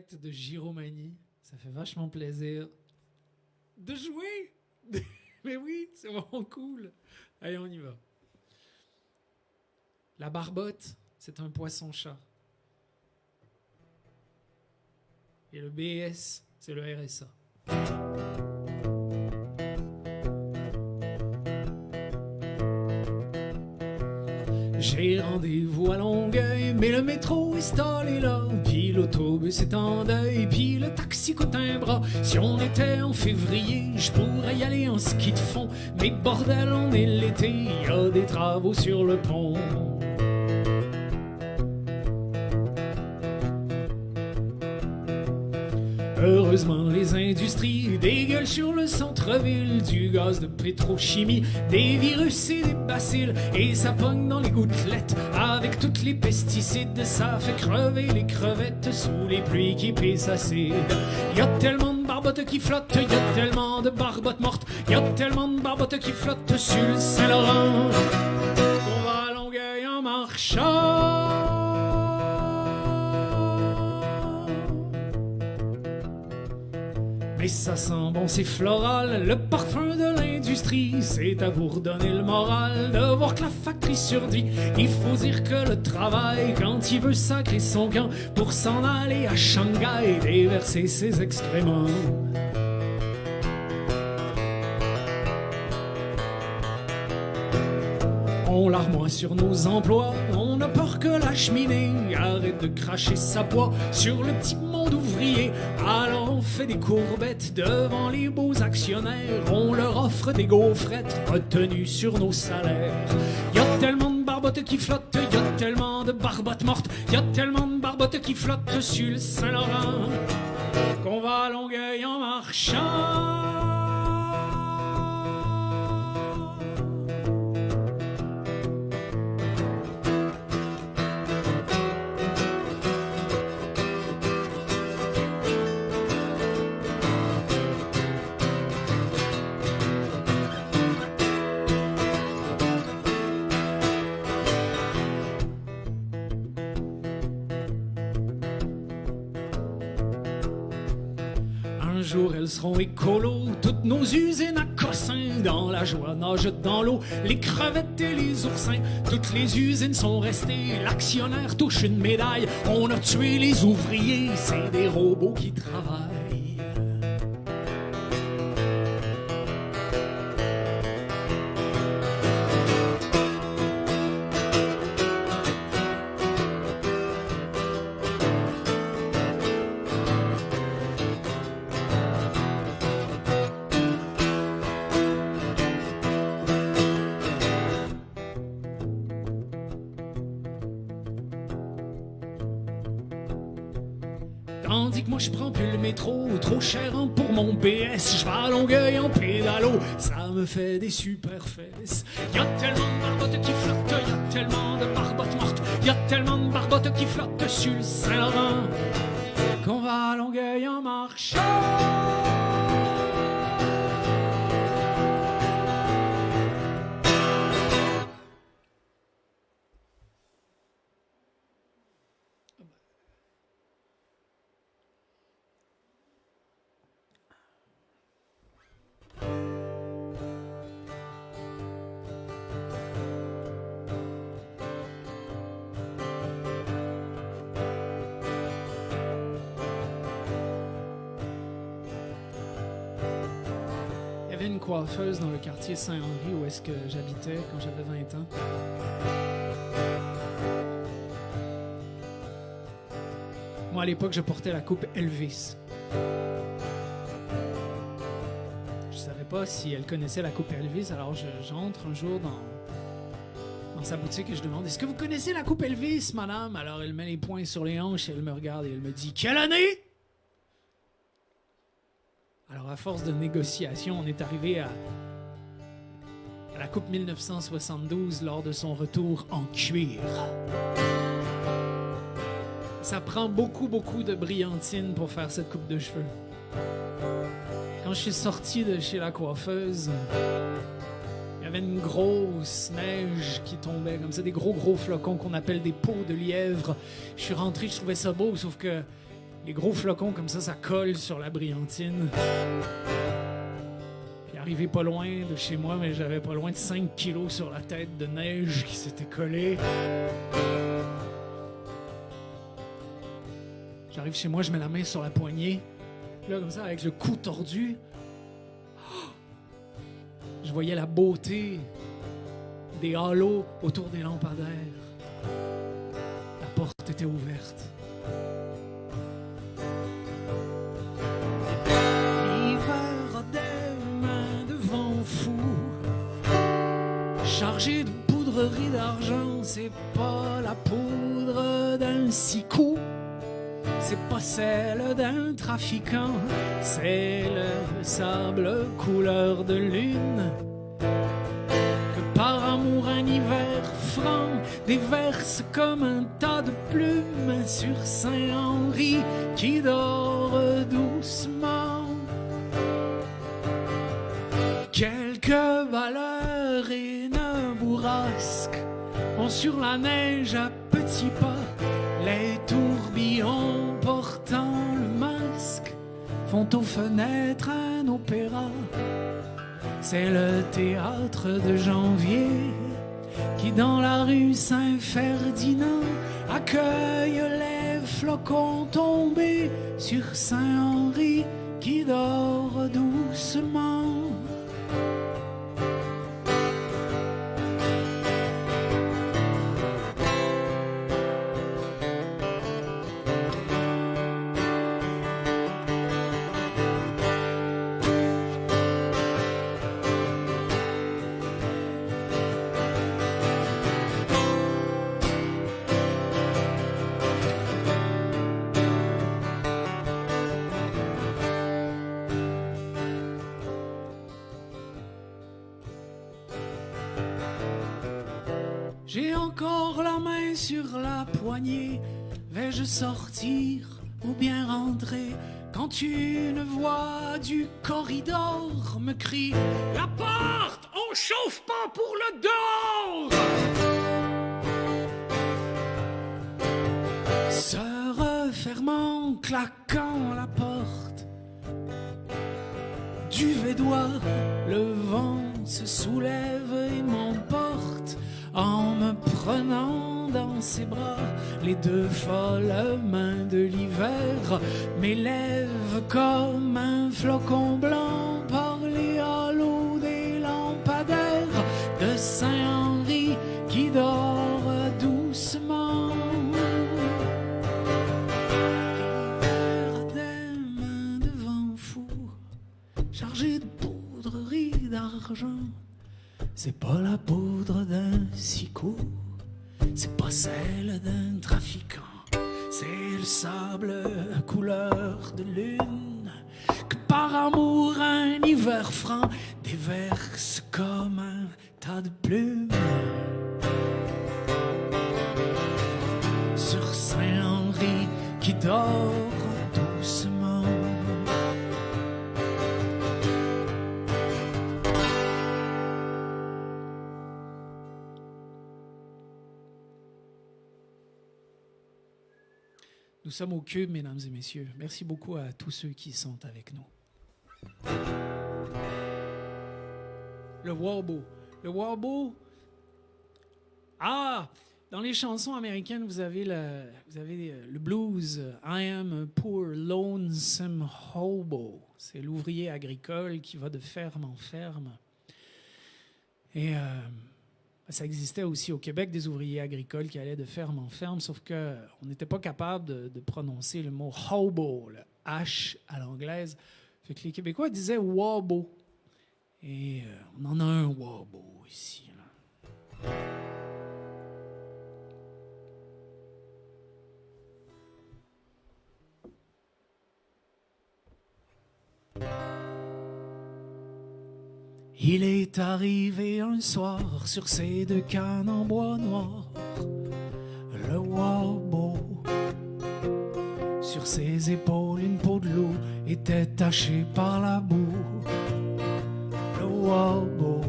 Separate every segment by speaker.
Speaker 1: direct de Giromanie. Ça fait vachement plaisir de jouer. Mais oui, c'est vraiment cool. Allez, on y va. La barbotte, c'est un poisson-chat. Et le BS, c'est le RSA. J'ai rendez-vous à Longueuil, mais le métro est stallé là. Puis l'autobus est en deuil, puis le taxi coûte un bras. Si on était en février, je pourrais y aller en ski de fond. Mais bordel, on est l'été, y a des travaux sur le pont. Heureusement, les industries dégueulent sur le centre-ville du gaz de pétrochimie, des virus et des bacilles, et ça pogne dans les gouttelettes. Avec toutes les pesticides, ça fait crever les crevettes sous les pluies qui pissent acide. Y a tellement de barbottes qui flottent, y a tellement de barbottes mortes, y a tellement de barbottes qui flottent sur le Saint-Laurent. On va à Longueuil en marchant. Mais ça sent bon, c'est floral, le parfum de l'industrie. C'est à vous redonner le moral de voir que la factory survit. Il faut dire que le travail, quand il veut sacrer son camp pour s'en aller à Shanghai, déverser ses excréments. On larmoie sur nos emplois, on n'a peur que la cheminée arrête de cracher sa poix sur le petit monde ouvrier. Alors on fait des courbettes devant les beaux actionnaires, on leur offre des gaufrettes retenues sur nos salaires. Y a tellement de barbottes qui flottent, y a tellement de barbottes mortes, y a tellement de barbottes qui flottent sur le Saint-Laurent qu'on va à Longueuil en marchant. Un jour elles seront écolos, toutes nos usines à cossins. Dans la joie nagent dans l'eau les crevettes et les oursins. Toutes les usines sont restées, l'actionnaire touche une médaille. On a tué les ouvriers, c'est des robots qui travaillent. Tandis que moi je prends plus le métro, trop cher hein, pour mon PS. Je vais à Longueuil en pédalo, ça me fait des super fesses. Y a tellement de barbottes qui flottent, y a tellement de barbottes mortes, y a tellement de barbottes qui flottent sur le Saint-Laurent qu'on va à Longueuil en marchant. Il y avait une coiffeuse dans le quartier Saint-Henri où est-ce que j'habitais quand j'avais 20 ans. Moi, à l'époque, je portais la coupe Elvis. Je savais pas si elle connaissait la coupe Elvis, alors j'entre un jour dans sa boutique et je demande « Est-ce que vous connaissez la coupe Elvis, madame? » Alors elle met les poings sur les hanches et elle me regarde et elle me dit « Quelle année? » Alors, à force de négociation, on est arrivé à la Coupe 1972 lors de son retour en cuir. Ça prend beaucoup de brillantine pour faire cette coupe de cheveux. Quand je suis sorti de chez la coiffeuse, il y avait une grosse neige qui tombait, comme ça, des gros flocons qu'on appelle des peaux de lièvre. Je suis rentré, je trouvais ça beau, sauf que les gros flocons comme ça colle sur la brillantine. Puis arrivé pas loin de chez moi, mais j'avais pas loin de 5 kilos sur la tête de neige qui s'était collée. J'arrive chez moi, je mets la main sur la poignée. Là, comme ça, avec le cou tordu, je voyais la beauté des halos autour des lampadaires. La porte était ouverte. L'hiver a des mains de vent fou, chargé de poudrerie d'argent. C'est pas la poudre d'un sicou, c'est pas celle d'un trafiquant, c'est le sable couleur de lune que par amour un hiver franc déverse comme un tas de plumes sur Saint-Henri qui dort doucement. Quelques valeurs et une bourrasque ont sur la neige à petits pas. Les tourbillons portant le masque font aux fenêtres un opéra. C'est le théâtre de janvier qui dans la rue Saint-Ferdinand accueille les flocons tombés sur Saint-Henri qui dort doucement. J'ai encore la main sur la poignée. Vais-je sortir ou bien rentrer quand une voix du corridor me crie: la porte, on chauffe pas pour le dehors. Se refermant, claquant la porte du Védois, le vent se soulève et m'emporte en me prenant dans ses bras. Les deux folles mains de l'hiver m'élèvent comme un flocon blanc par les halos des lampadaires de Saint-Henri qui dort doucement. L'hiver a des mains de vent fou chargées de poudrerie d'argent. C'est pas la poudre d'un sicou, c'est pas celle d'un trafiquant, c'est le sable couleur de lune que par amour un hiver franc déverse comme un tas de plumes sur Saint-Henri qui dort doucement. Nous sommes au Cube, mesdames et messieurs. Merci beaucoup à tous ceux qui sont avec nous. Le warbo. Le warbo. Ah! Dans les chansons américaines, vous avez le blues. I am a poor lonesome hobo. C'est l'ouvrier agricole qui va de ferme en ferme. Et ça existait aussi au Québec, des ouvriers agricoles qui allaient de ferme en ferme, sauf qu'on n'était pas capable de prononcer le mot hobo, le H à l'anglaise. Fait que les Québécois disaient wabo. Et on en a un wabo ici. Là. Il est arrivé un soir sur ces deux cannes en bois noir, le wabo. Sur ses épaules, une peau de loup était tachée par la boue. Le wabo.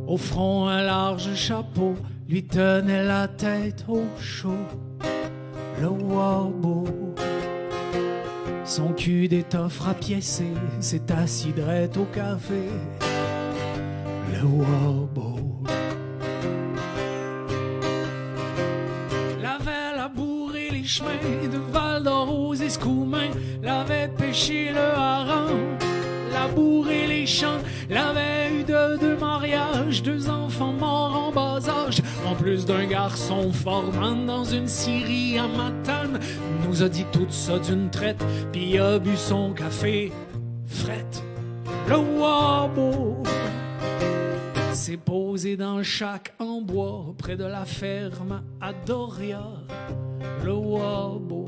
Speaker 1: Au front, un large chapeau lui tenait la tête au chaud. Le wabo. Son cul d'étoffe rapiécé s'est assis drette au café. Le Wabo. L'avait labouré les chemins de Val-d'Or aux Escoumins, l'avait pêché le hareng, labouré les champs, l'avait eu de deux mariages, deux enfants morts en bas âge, en plus d'un garçon formant dans une scierie à Matane, nous a dit tout ça d'une traite, puis a bu son café fret. Le Wabo s'est posé dans le shack en bois près de la ferme à Doria. Le Wabo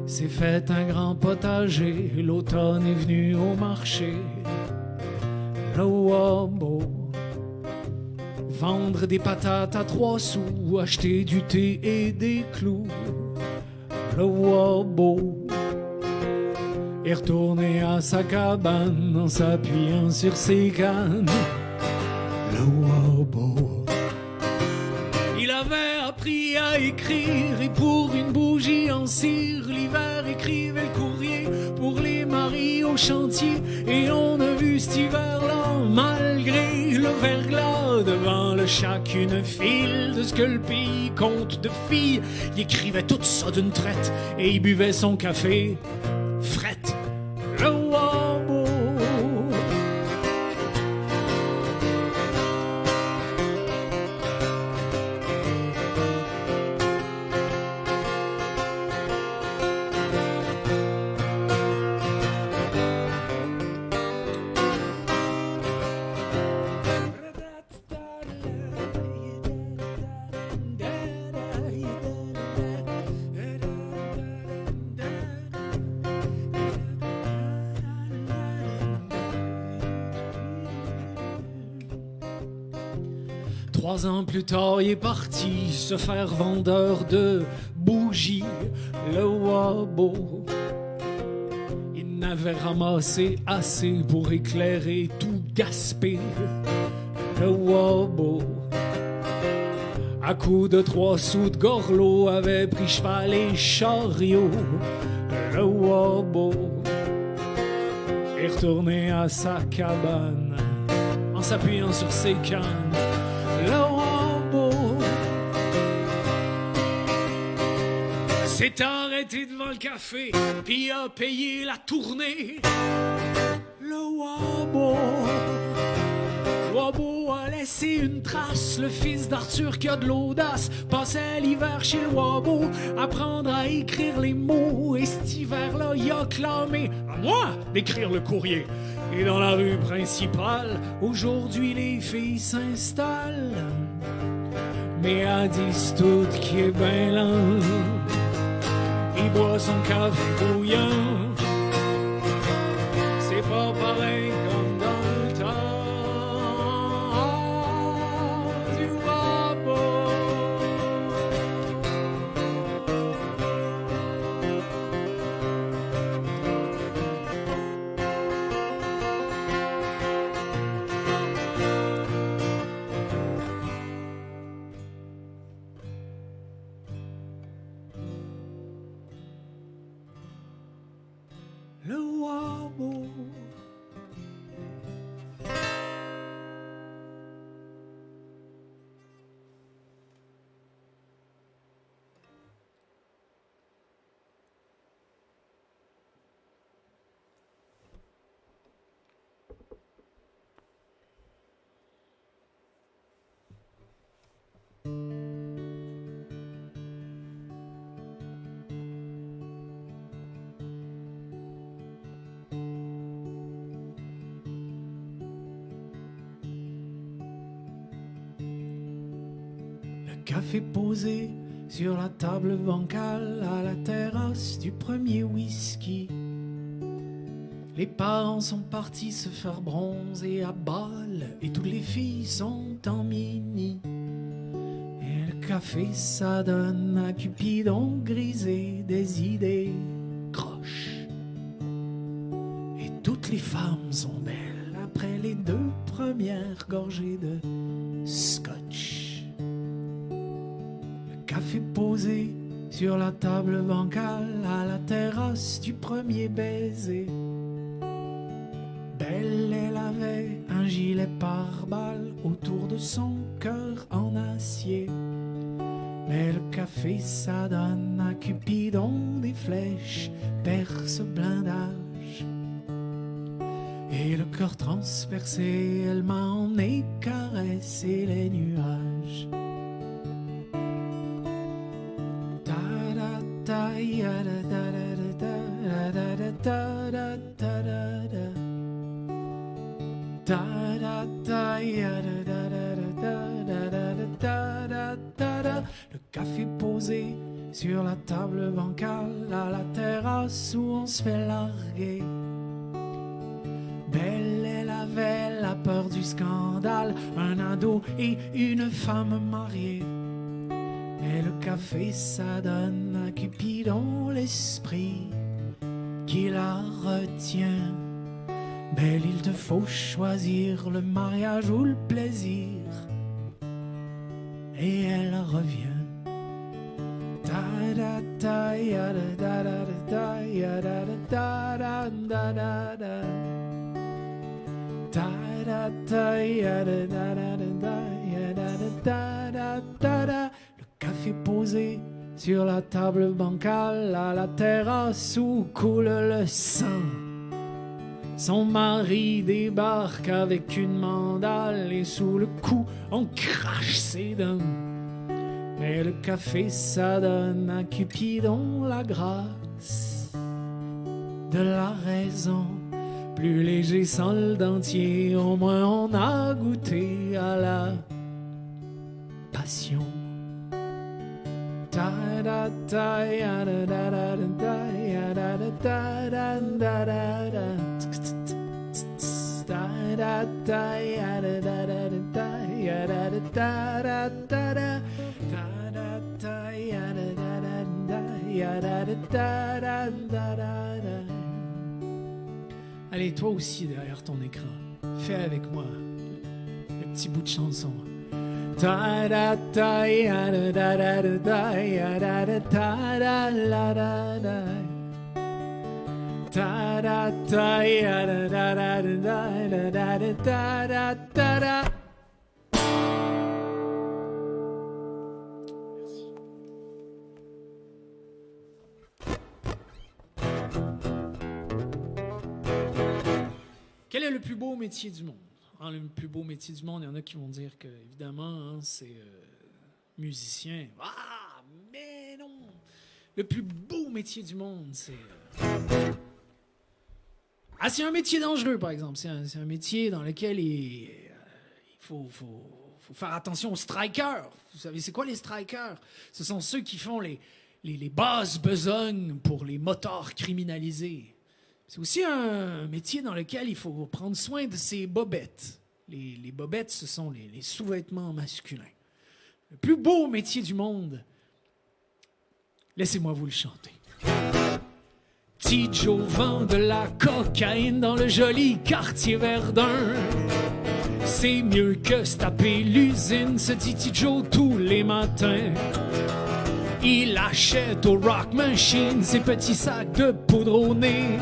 Speaker 1: s'est fait un grand potager, l'automne est venu au marché. Le Wabo vendre des patates à 3 sous, acheter du thé et des clous. Le Wabo est retourné à sa cabane en s'appuyant sur ses cannes. Le Wabo. Il avait appris à écrire et pour une bougie en cire, l'hiver écrivait le courrier pour les maris au chantier. Et on a vu cet hiver-là, malgré le verglas, devant le shack une file de ce que le pays compte de filles. Il écrivait tout ça d'une traite et il buvait son café fret. Le Wabo. Trois ans plus tard, il est parti se faire vendeur de bougies. Le Wabo. Il n'avait ramassé assez pour éclairer tout Gaspé. Le Wabo. À coup de 3 sous de gorlot, avait pris cheval et chariot. Le Wabo est retourné à sa cabane en s'appuyant sur ses cannes. Le Wabo s'est arrêté devant le café, puis a payé la tournée. Le Wabo. Wabo a laissé une trace, le fils d'Arthur qui a de l'audace, passait l'hiver chez le Wabo, apprendre à écrire les mots, et cet hiver-là, il a clamé à moi d'écrire le courrier. Et dans la rue principale, aujourd'hui les filles s'installent, mais elles disent toutes qu'il est ben lent. Il boit son café bouillant, c'est pas pareil comme dans le temps du Wabo. Le Wabo. Café posé sur la table bancale à la terrasse du premier whisky. Les parents sont partis se faire bronzer à Bâle et toutes les filles sont en mini. Et le café ça donne à Cupidon grisé des idées croches. Et toutes les femmes sont belles après les 2 premières gorgées de scotch. Café posé sur la table bancale à la terrasse du premier baiser. Belle, elle avait un gilet pare-balles autour de son cœur en acier. Mais le café, ça donne à Cupidon des flèches, perce blindage. Et le cœur transpercé, elle m'a emmené caresser les nuages. Le café posé sur la table bancale à la terrasse où on se fait larguer. Belle, elle avait la peur du scandale, un ado et une femme mariée. Mais le café, ça donne à Cupidon l'esprit qui la retient. Belle, il te faut choisir le mariage ou le plaisir. Et elle revient. Ta da ta ya da da da ya da da da da da da. Ta da ta ya da da da ya da da da da da. Le café posé sur la table bancale à la terrasse où coule le sang. Son mari débarque avec une mandale et sous le cou on crache ses dents. Mais le café, ça donne à Cupidon la grâce de la raison. Plus léger sans le dentier, au moins on a goûté à la passion. Ta da ta ya da da da da ya da da da da da da. Ta da ta ya da da da da ya da da da da da. Ta da ta ya da da da ya da da da da da. Allez, toi aussi derrière ton écran, fais avec moi le petit bout de chanson. Ta da ta ya da da da da ya da da da la da da. Ta da ta ya da da da da da da da da da. Quel est le plus beau métier du monde? Le plus beau métier du monde, il y en a qui vont dire que, évidemment, c'est musicien. Ah, mais non! Le plus beau métier du monde, c'est... c'est un métier dangereux, par exemple. C'est un métier dans lequel il faut faire attention aux strikers. Vous savez, c'est quoi les strikers? Ce sont ceux qui font les basses besognes pour les motards criminalisés. C'est aussi un métier dans lequel il faut prendre soin de ses bobettes. Les bobettes, ce sont les sous-vêtements masculins. Le plus beau métier du monde, laissez-moi vous le chanter. Petit Joe vend de la cocaïne dans le joli quartier Verdun. C'est mieux que se taper l'usine, se dit Petit Joe tous les matins. Il achète au Rock Machine ses petits sacs de poudre au nez.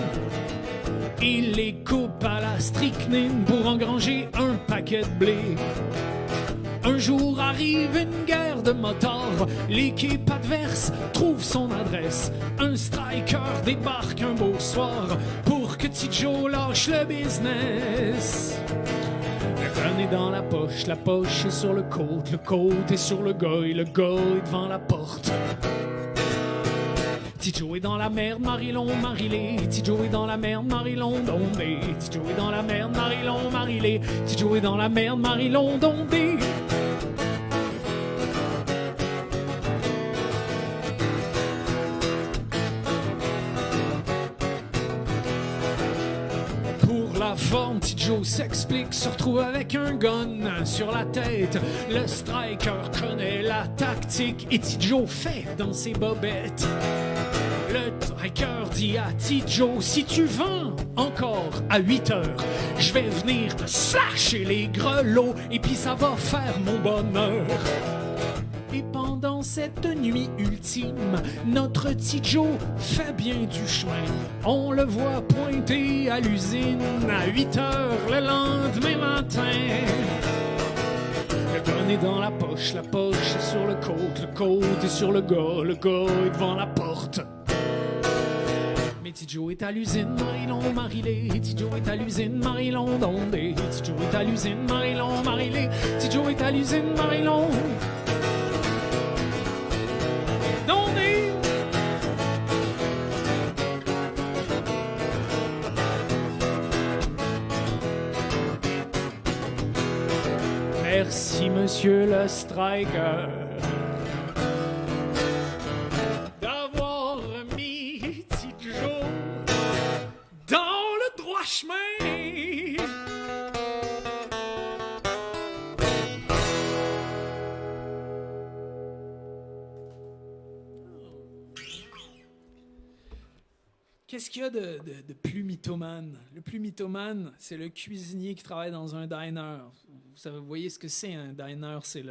Speaker 1: Il les coupe à la strychnine pour engranger un paquet de blé. Un jour arrive une guerre de motards, l'équipe adverse trouve son adresse. Un striker débarque un beau soir pour que Petit Joe lâche le business. Le gun est dans la poche est sur le côte est sur le gars est devant la porte. Petit Joe est dans la merde, Marie-Long, Marie-Lé. Petit Joe est dans la merde, Marie-Long, Dondé. Petit Joe est dans la merde, Marie-Long, Marie-Lé. Petit Joe est dans la merde, Marie-Long, Dondé. Pour la forme, Petit Joe s'explique, se retrouve avec un gun sur la tête. Le striker connaît la tactique et Petit Joe fait dans ses bobettes. Le striker dit à Petit Joe, si tu vends encore à 8 heures, je vais venir te slasher les grelots et puis ça va faire mon bonheur. Et pendant cette nuit ultime, notre petit Joe fait bien du chemin. On le voit pointer à l'usine à 8 heures le lendemain matin. Le gun est dans la poche est sur le côte est sur le gars est devant la porte. Mais petit Joe est à l'usine, Marilon, Marilé. Petit Joe est à l'usine, Marilon, Dondé. Petit Joe est à l'usine, Marilon, Marilé. Petit Joe est à l'usine, Marilon. Dondé. Merci, monsieur le striker, d'avoir mis petit Joe dans le droit chemin. Qu'est-ce qu'il y a de plus mythomane? Le plus mythomane, c'est le cuisinier qui travaille dans un diner. Vous voyez ce que c'est un diner? C'est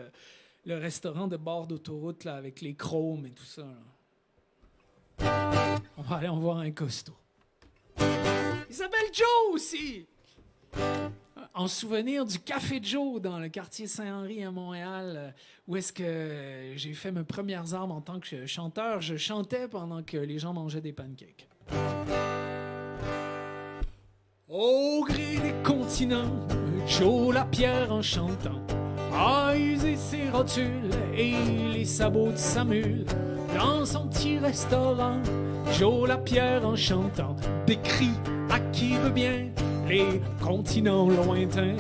Speaker 1: le restaurant de bord d'autoroute là, avec les chromes et tout ça. Là. On va aller en voir un costaud. Il s'appelle Joe aussi! En souvenir du Café Joe dans le quartier Saint-Henri à Montréal, où est-ce que j'ai fait mes premières armes en tant que chanteur. Je chantais pendant que les gens mangeaient des pancakes. Au gré des continents, Joe Lapierre en chantant a usé ses rotules et les sabots de sa mule. Dans son petit restaurant, Joe Lapierre en chantant décrit à qui veut bien les continents lointains.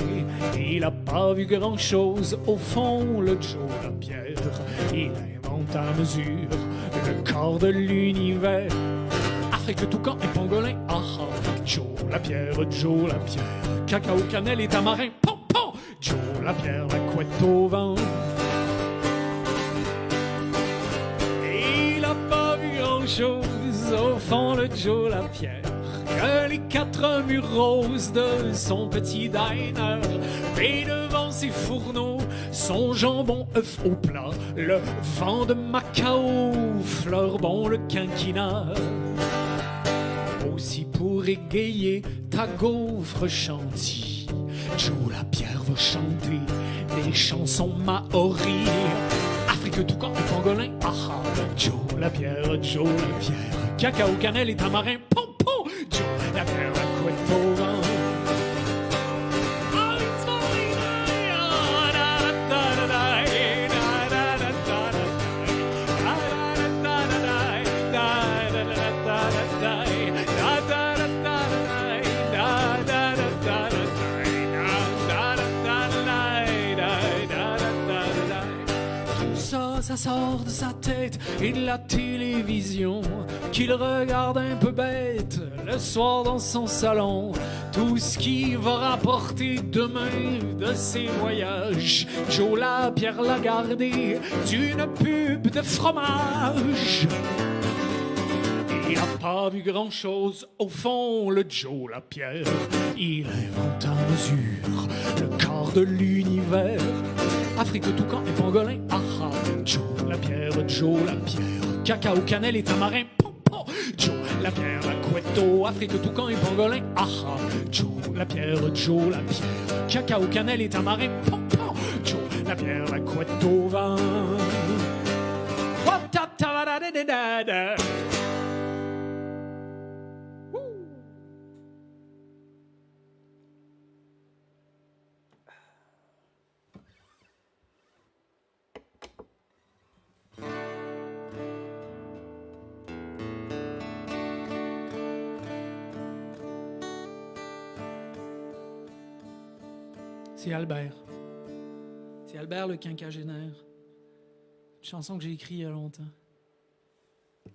Speaker 1: Il a pas vu grand-chose au fond, le Joe Lapierre. Il invente à mesure le corps de l'univers. Afrique, toucan et pangolin, ah ah. Joe Lapierre, Joe Lapierre. Cacao, cannelle et tamarin, pom pom. Joe Lapierre, la couette au vent. Il a pas vu grand-chose au fond, le Joe Lapierre. Que les 4 murs roses de son petit diner. Et devant ses fourneaux, son jambon œuf au plat. Le vent de Macao, fleur bon le quinquina. Aussi pour égayer ta gaufre chantilly, Joe Lapierre va chanter des chansons maoris. Afrique, toucan et pangolin, ah ah. Joe Lapierre, Joe Lapierre. Cacao, cannelle et tamarin, pom pom. Joe Lapierre, la couette au vent. Ça sort de sa tête et de la télévision qu'il regarde un peu bête le soir dans son salon. Tout ce qui va rapporter demain de ses voyages, Joe Lapierre l'a gardé d'une pub de fromage. Il n'a pas vu grand-chose au fond, le Joe Lapierre. Il invente à mesure le corps de l'univers. Afrique, toucan et pangolin, ah ah. Joe Lapierre, Joe Lapierre. Cacao, cannelle et tamarin, pom pom. Joe Lapierre, la couette au Afrique, toucan et pangolin, ah ah. Joe Lapierre, Joe Lapierre. Cacao, cannelle et tamarin, pom pom. Joe Lapierre, la couette au vent. Wop tap ta da da da da. C'est Albert. C'est Albert le quinquagénaire. Une chanson que j'ai écrite il y a longtemps.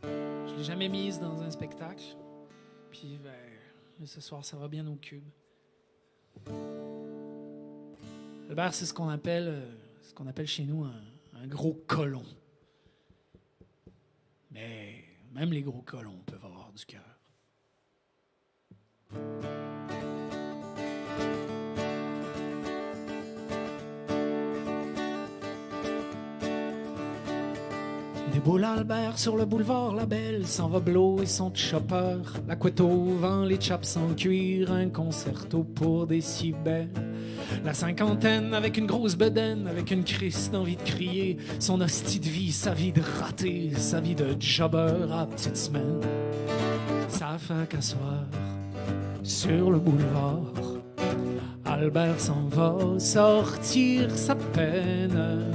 Speaker 1: Je l'ai jamais mise dans un spectacle. Puis, ce soir, ça va bien au cube. Albert, c'est ce qu'on appelle chez nous un gros colon. Mais même les gros colons peuvent avoir du cœur. Déboule Albert sur le boulevard La Belle, s'en va blow et son chopper. La couette au vent, les chaps en cuir, un concerto pour des si belles. La cinquantaine avec une grosse bedaine, avec une crise d'envie de crier. Son hostie de vie, sa vie de raté, sa vie de jobber à petite semaine. Ça fait qu'à soir, sur le boulevard, Albert s'en va sortir sa peine.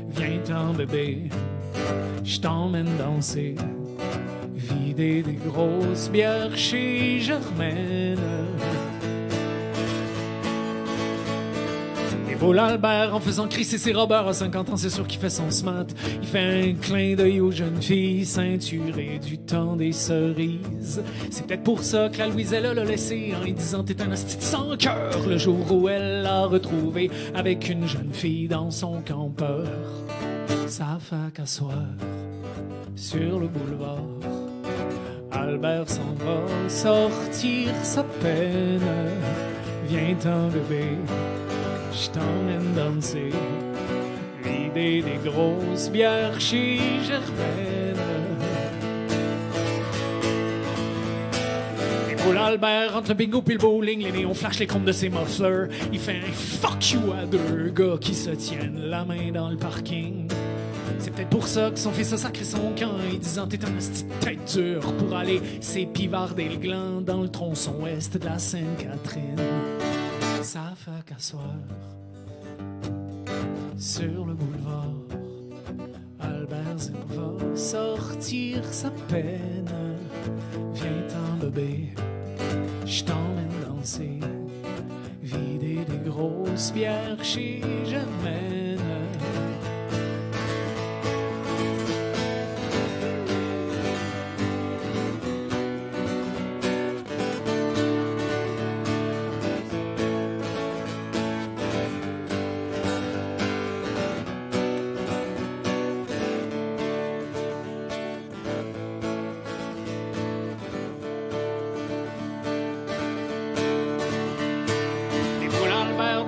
Speaker 1: Viens-t'en bébé, je t'emmène danser, vider des grosses bières chez Germaine. Et beau l'Albert en faisant crisser ses robeurs à 50 ans, c'est sûr qu'il fait son smart. Il fait un clin d'œil aux jeunes filles ceinturées du temps des cerises. C'est peut-être pour ça que la Louiselle l'a laissé en lui disant t'es un asti de sans cœur le jour où elle l'a retrouvé avec une jeune fille dans son campeur. Ça fait qu'à soir, sur le boulevard, Albert s'en va sortir sa peine. Viens-t'en bébé, je t'emmène danser, vider des grosses bières chez Germaine. Et pour l'Albert, entre le bingo puis le bowling, les néons flashent les chromes de ses mufflers. Il fait un fuck you à deux gars qui se tiennent la main dans le parking. C'est peut-être pour ça que son fils a sacré son camp et disant t'es un asti de tête dure pour aller s'épivarder le gland dans le tronçon ouest de la Sainte-Catherine. Ça fait qu'à soir, sur le boulevard, Albert Zip va sortir sa peine. Viens-t'en bébé, je t'emmène danser, vider des grosses bières chez Germaine.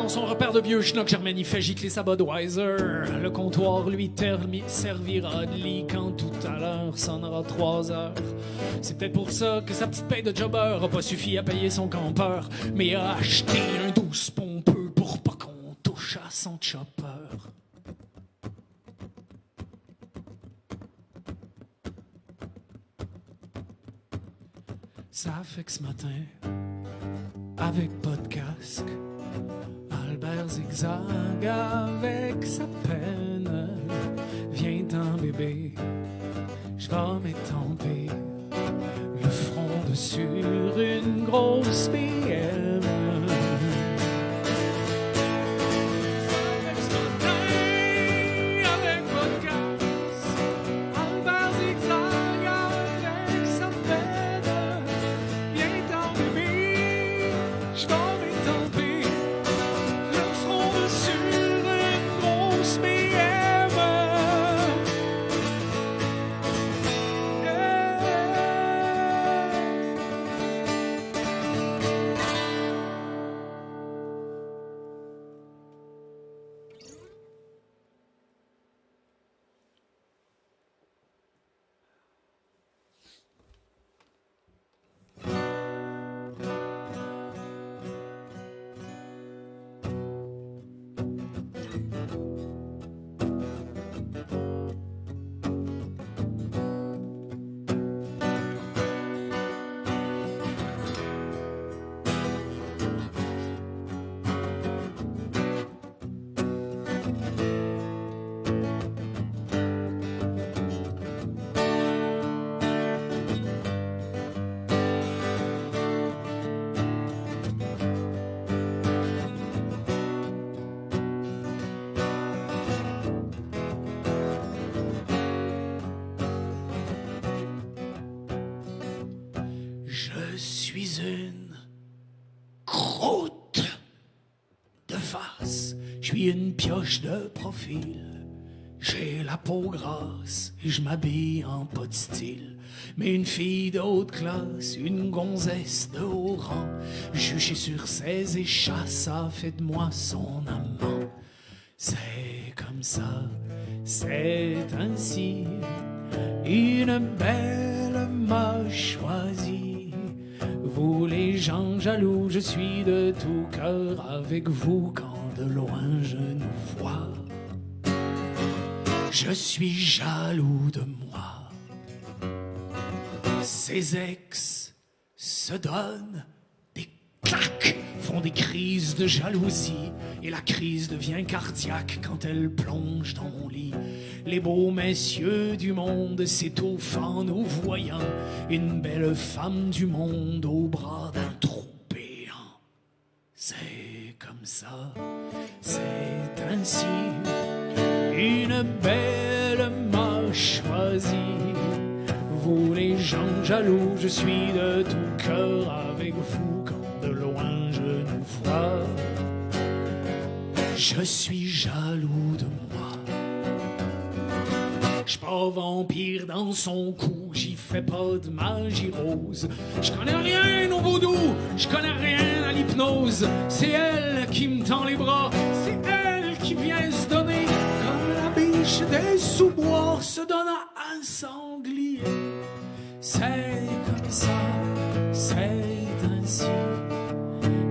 Speaker 1: Son repère de vieux schnock, Germaine, il fait gicler sa Budweiser. Le comptoir lui servira de lit quand tout à l'heure sonnera 3 heures. C'est peut-être pour ça que sa petite paye de jobber a pas suffi à payer son campeur, mais a acheté un 12 pompeux pour pas qu'on touche à son chopper. Ça fait que ce matin, avec pas de casque, Albert zigzag avec sa peine. Viens-t'en bébé, je vais m'étamper le front sur une grosse BM. Je suis une croûte de face, je suis une pioche de profil. J'ai la peau grasse et je m'habille en pas de style. Mais une fille de haute classe, une gonzesse de haut rang, juchée sur ses échasses, a fait de moi son amant. C'est comme ça, c'est ainsi. Une belle m'a choisi. Vous les gens jaloux, je suis de tout cœur avec vous quand de loin je nous vois. Je suis jaloux de moi. Ces ex se donnent des claques, font des crises de jalousie, et la crise devient cardiaque quand elle plonge dans mon lit. Les beaux messieurs du monde s'étouffent en nous voyant, une belle femme du monde au bras d'un trou béant. C'est comme ça, c'est ainsi, une belle m'a choisi. Vous les gens jaloux, je suis de tout cœur avec vous quand de loin je nous vois. Je suis jaloux de moi. J'suis pas vampire dans son cou, j'y fais pas de magie rose. J'connais rien au vaudou, j'connais rien à l'hypnose. C'est elle qui me tend les bras, c'est elle qui vient se donner comme la biche des sous-bois se donne à un sanglier. C'est comme ça, c'est ainsi,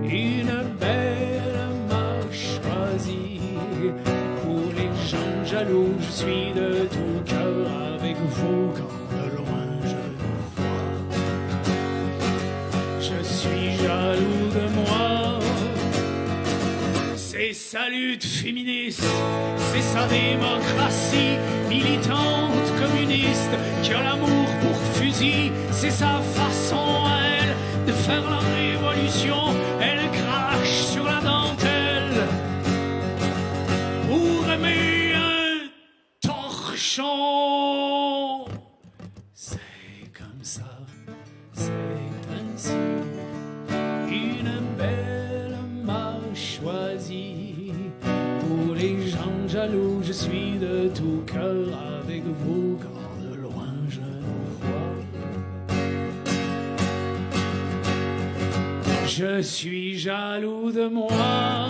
Speaker 1: une belle m'a choisi. Pour les gens jaloux, je suis de tout cœur avec vous quand de loin je nous vois. Je suis jaloux de moi. C'est sa lutte féministe, c'est sa démocratie militante communiste qui a l'amour pour fusil. C'est sa façon à elle de faire la révolution. Elle crache sur la dentelle pour aimer un torchon. C'est comme ça, c'est ainsi, une belle m'a choisi. Pour les gens jaloux, je suis de tout cœur avec vous quand de loin je nous vois. Je suis jaloux de moi.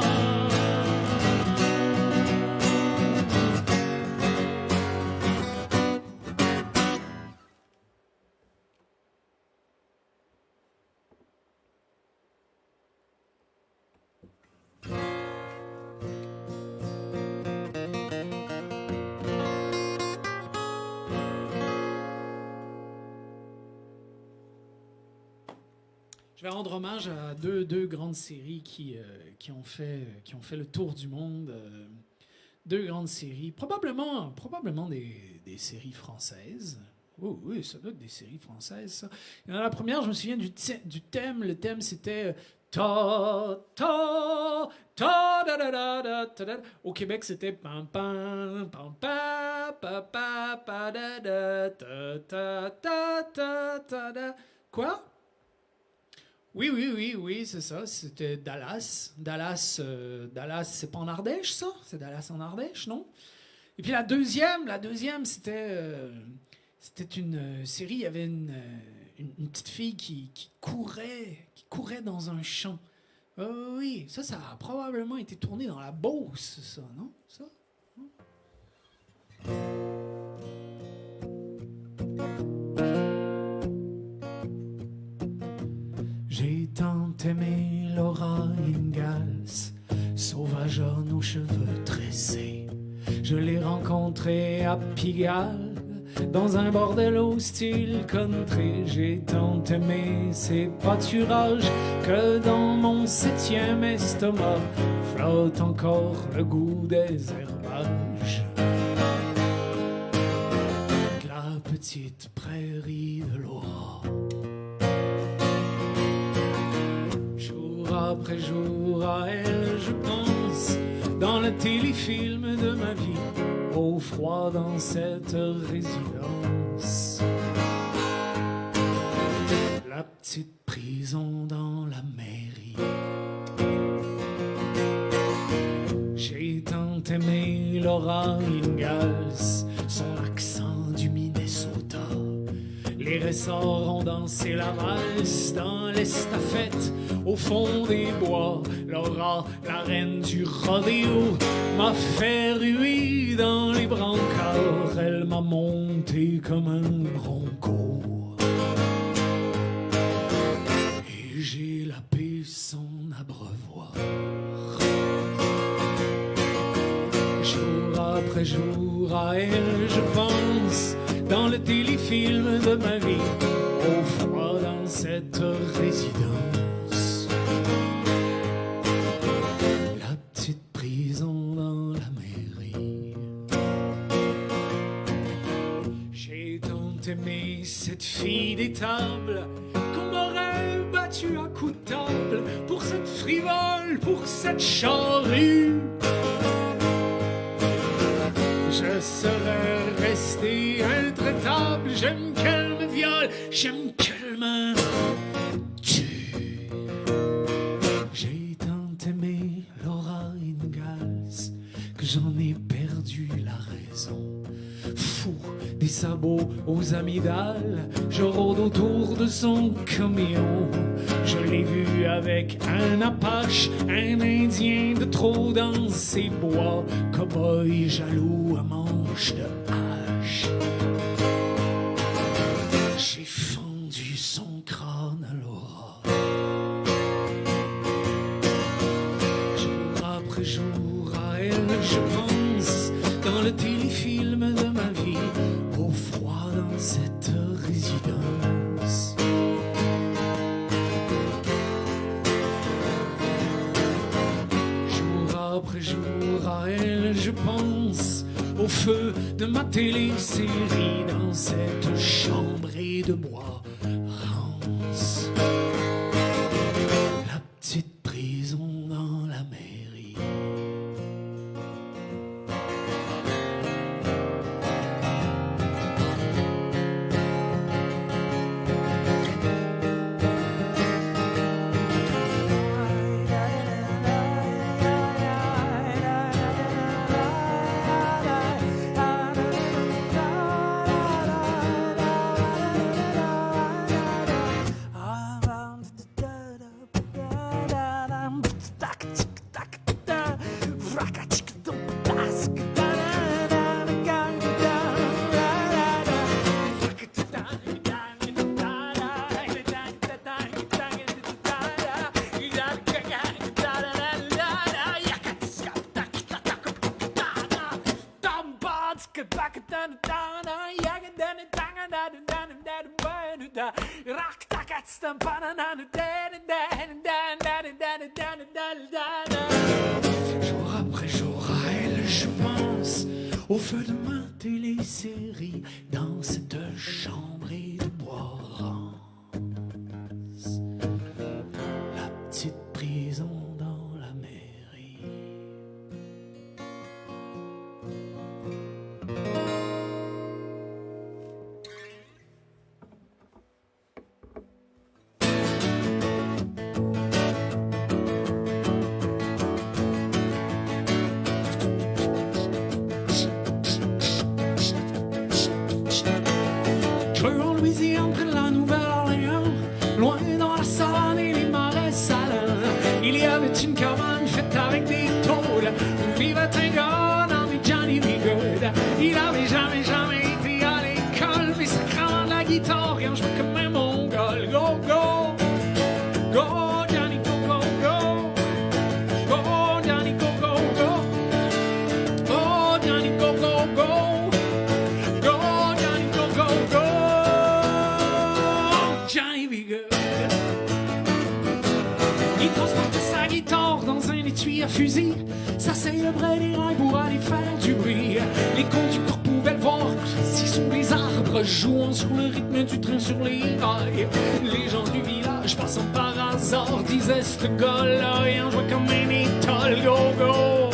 Speaker 1: Je vais rendre hommage à deux grandes séries qui ont fait le tour du monde. Deux grandes séries, probablement des séries françaises. Oh, oui, ça doit être des séries françaises, ça. Et dans la première, je me souviens du thème. Le thème, c'était ta ta ta da da da da da da. Au Québec, c'était pam pam pam pa pa pa pa da da ta ta ta ta ta da. Quoi? Oui, c'est ça. C'était Dallas. Dallas, c'est pas en Ardèche, ça? C'est Dallas en Ardèche, non? Et puis la deuxième, c'était une série. Il y avait une petite fille qui courait dans un champ. Oui, ça a probablement été tourné dans la Beauce, ça, non? Ça? Non? J'ai tant aimé Laura Ingalls, sauvage aux cheveux tressés. Je l'ai rencontrée à Pigalle, dans un bordel au style country. J'ai tant aimé ses pâturages que dans mon 7e estomac flotte encore le goût des herbages. La petite prairie de Laura, après jour à elle je pense, dans le téléfilm de ma vie, au froid dans cette résidence. La petite prison dans la mairie. J'ai tant aimé Laura Ingalls, son accent du Minnesota. Les ressorts ont dansé la valse dans l'estafette au fond des bois. Laura, la reine du rodéo, m'a fait ruer dans les brancards. Elle m'a monté comme un bronco. Et j'ai lapé son abreuvoir. Jour après jour à elle, je pense, dans le téléfilm de ma vie, au froid dans cette résidence. La petite prison dans la mairie. J'ai tant aimé cette fille des tables qu'on m'aurait battu à coups de table pour cette frivole, pour cette charrue. Je serais resté intraitable. J'aime qu'elle me viole, j'aime qu'elle me tue. J'ai tant aimé Laura Ingalls que j'en ai perdu la raison. Fou des sabots aux amygdales, je rôde autour de son camion. Je l'ai vu avec un Apache, un Indien de trop dans ses bois, cow-boy jaloux à manche de hache. J'ai fendu son crâne à Laura. Jour après jour à elle, je pense, dans le téléfilm de ma vie, au froid dans cette résidence. Jour après jour à elle, je pense, au feu de ma télésérie, dans cette chambrée de bois rance. La petite prison dans la mairie. Jour après jour à elle, je pense, au feu de ma télésérie, dans cette chambrée de bois rance. La petite prison dans la mairie. En Louisiane, près de la Nouvelle-Orléans, loin dans la savane et les marais salins, il y avait une cabane faite avec des tôles où vivait un gars nommé Johnny B. Good. Il avait jamais été à l'école, mais sacrement de la guitare et en jouait comme un mongol. Go, go, go, Johnny, go, go, go. Go, Johnny, go, go, go. Go, Johnny, go, go, go. Go, Johnny, go, go, go. Johnny B. Good. Il transportait sa guitare dans un étui à fusil. Ça célébrait les rails pour aller faire du bruit. Les conducteurs pouvaient le voir assis sous les arbres, jouant sur le rythme du train sur les rails. Les gens du village passant par hasard disaient ce gars-là et en jouait comme un étole. Go, go,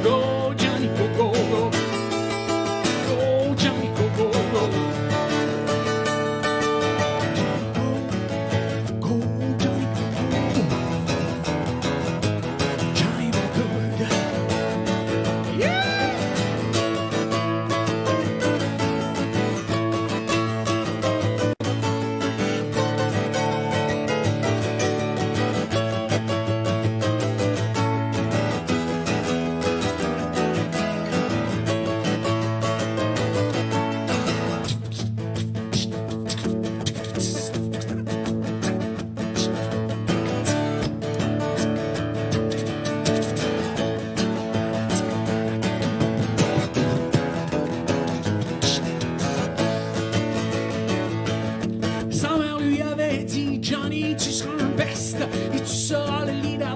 Speaker 1: go, Johnny, go, go, go. Go, Johnny, go, go, go.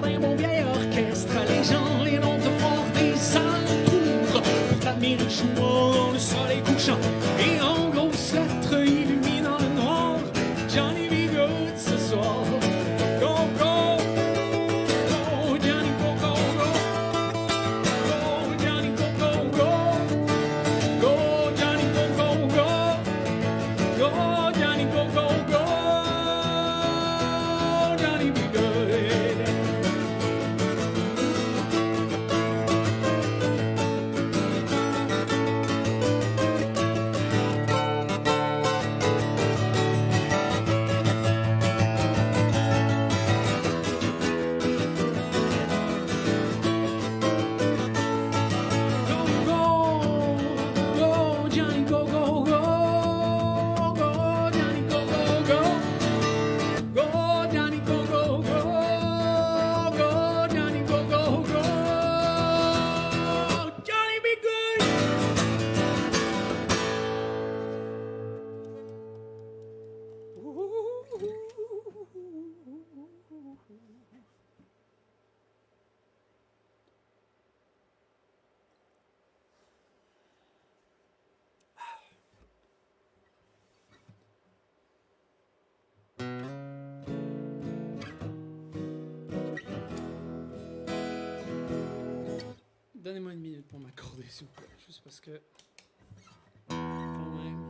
Speaker 1: concert d'un bon vieil orchestre. Les gens viendront te voir des salles t'ouvrent pour t'admirer chaudement dans le soleil couchant. Et en grosses lettres illuminant le noir, Johnny B. Good ce soir. Go, go, go, Johnny, go, go, go. Go, Johnny, go, go, go. Go, Johnny, go, go, go. Go, Johnny, go, go, go. Johnny, be good. Donnez-moi une minute pour m'accorder, s'il vous plaît. Juste parce que... Quand même...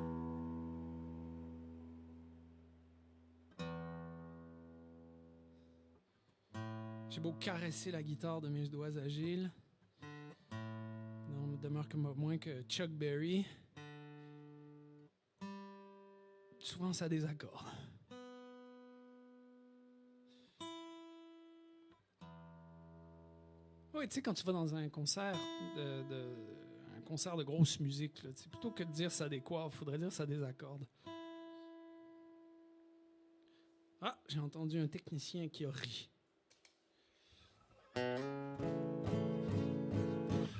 Speaker 1: J'ai beau caresser la guitare de mes doigts agiles. Non, me demeure que moins que Chuck Berry. Souvent, ça désaccorde. Oui, tu sais, quand tu vas dans un concert un concert de grosse musique, là, plutôt que de dire ça décoiffe, il faudrait dire ça désaccorde. Ah, j'ai entendu un technicien qui a ri.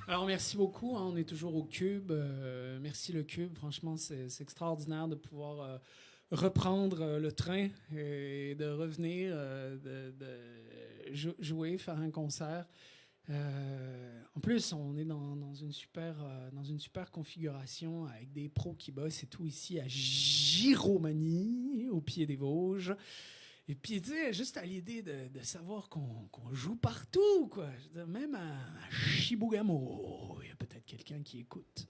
Speaker 1: Alors, merci beaucoup. Hein, on est toujours au Cube. Merci le Cube. Franchement, c'est extraordinaire de pouvoir reprendre le train et de revenir, jouer, faire un concert. En plus, on est dans une super configuration avec des pros qui bossent et tout ici à Giromanie, au pied des Vosges. Et puis, tu sais, juste à l'idée de savoir qu'on joue partout, quoi. Je veux dire, même à Chibougamau, il y a peut-être quelqu'un qui écoute.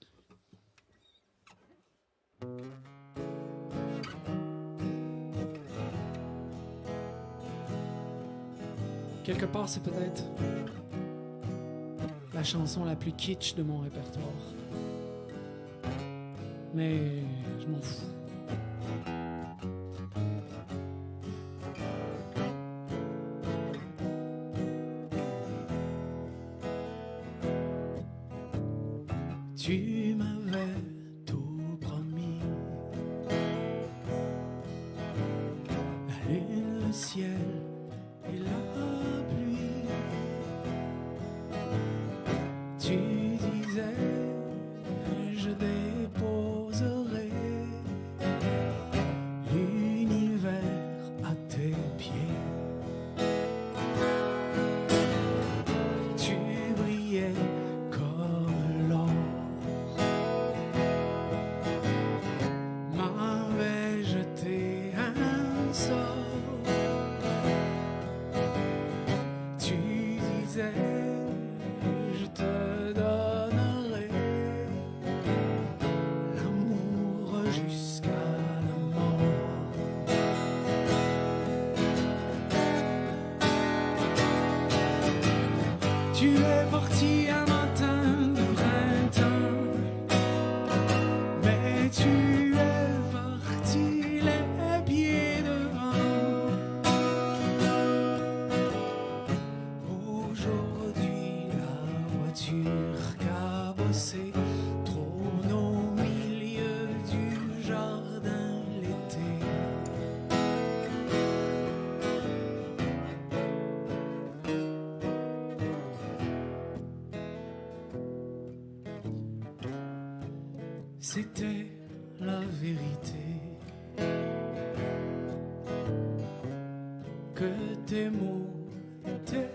Speaker 1: Quelque part, c'est peut-être la chanson la plus kitsch de mon répertoire. Mais je m'en fous. Tu m'avais tout promis, la lune, le ciel et la pluie. Tu disais, je déposerai l'univers à tes pieds. Tu brillais comme l'or. M'avais jeté un sort. Tu disais, je te donnerai l'amour jusqu'à la mort. Tu es parti un matin de printemps, mais tu es parti les pieds devant. Aujourd'hui la voiture cabossée trône au milieu du jardin l'été. C'était la vérité, que tes mots étaient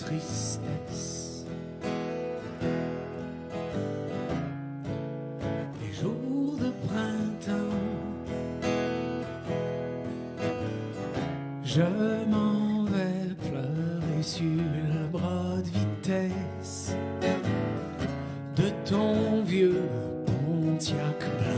Speaker 1: tristesse. Les jours de printemps, je m'en vais pleurer sur le bras de vitesse de ton vieux Pontiac blanc.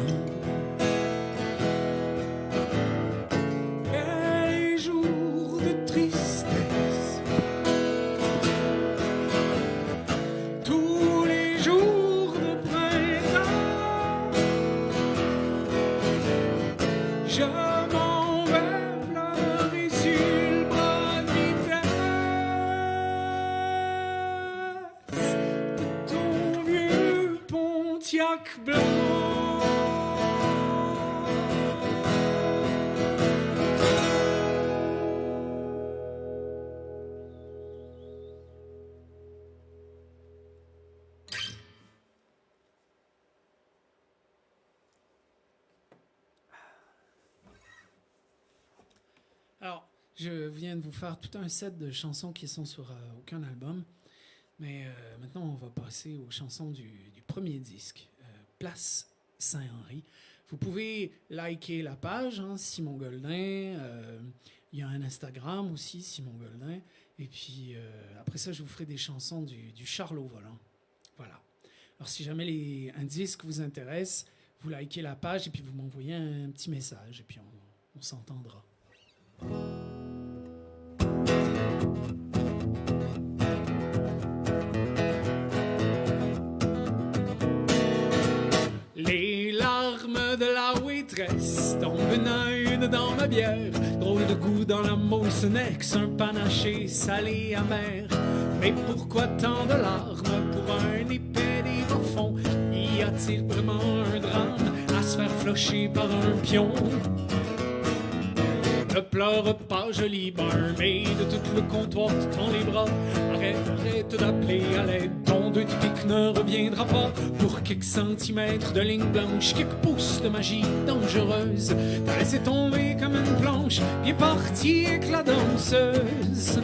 Speaker 1: Alors, je viens de vous faire tout un set de chansons qui sont sur aucun album, mais maintenant on va passer aux chansons du premier disque, Place Saint-Henri. Vous pouvez liker la page, hein, Simon Goldin, il y a un Instagram aussi, Simon Goldin, et puis après ça je vous ferai des chansons du Charlot volant. Voilà. Alors si jamais un disque vous intéresse, vous likez la page et puis vous m'envoyez un petit message et puis on s'entendra. Les larmes de la waitress tombent une à une dans ma bière. Drôle de goût dans la Molsonex, un panaché salé amer. Mais pourquoi tant de larmes pour un épais des bas-fonds? Y a-t-il vraiment un drame à se faire flocher par un pion? Ne pleure pas, jolie barmaid, de tout le comptoir te tend les bras. Arrête d'appeler à l'aide, ton deux pique ne reviendra pas. Pour quelques centimètres de ligne blanche, quelques pouces de magie dangereuse, t'as laissé tomber comme une planche, puis est parti avec la danseuse.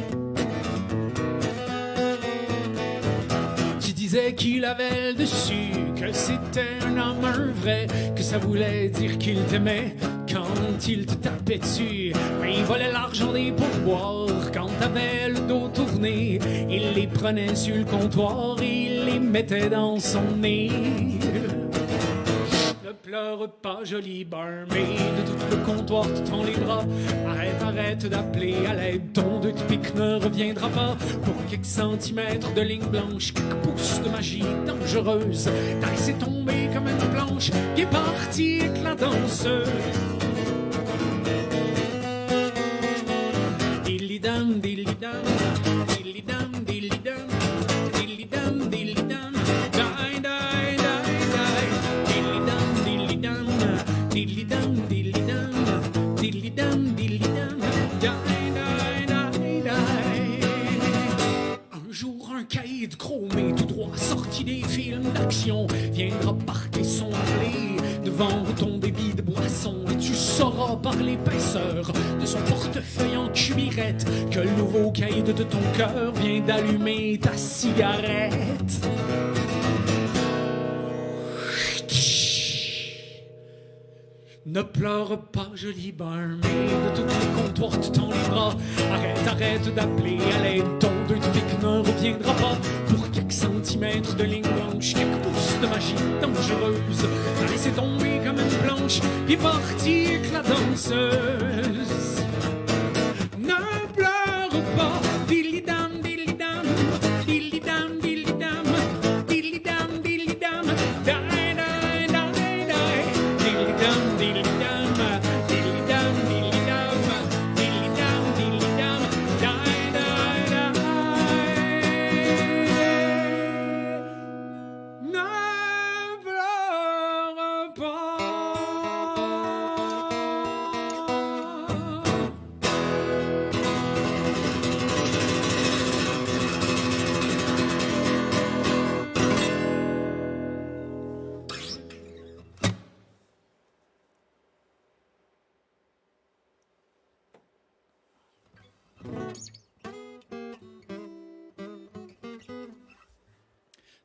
Speaker 1: Tu disais qu'il avait le dessus, que c'était un homme un vrai, que ça voulait dire qu'il t'aimait quand il te tapait dessus. Mais il volait l'argent des pourboires quand t'avais le dos tourné. Il les prenait sur le comptoir et il les mettait dans son nez. Ne pleure pas, jolie barmaid, de tout le comptoir te tend les bras. Arrête d'appeler à l'aide, ton deux pique ne reviendra pas. Pour quelques centimètres de ligne blanche, quelques pouces de magie dangereuse, t'as laissé tomber comme une planche, qui est parti avec la danseuse. Dillidam, dillidam, dillidam, dillidam, dillidam, dillidam, die, die, die, die, dillidam, dillidam, dillidam, dillidam, dillidam, dillidam, die, die, die, die. Un jour, un caïd chromé tout droit sorti des films d'action viendra parquer son Harley devant ton débit de boisson et tu sauras par l'épaisseur de son portefeuille en cuirette que le nouveau caïd de ton cœur vient d'allumer ta cigarette. Ne pleure pas, jolie barmaid, de tous les comptoirs tu tends les bras. Arrête d'appeler à l'aide, ton deux pique ne reviendra pas. Pour quelques centimètres de ligne blanche, quelques pouces de magie dangereuse, t'as laissé tomber comme une planche, puis parti avec la danseuse. Ne pleure pas, dillidam, dillidam, dillidam, dillidam, dillidam, dillidam, die, die, die, die, dillidam, dillidam, dillidam, dillidam, dillidam, dillidam, die, die, die. Ne pleure pas.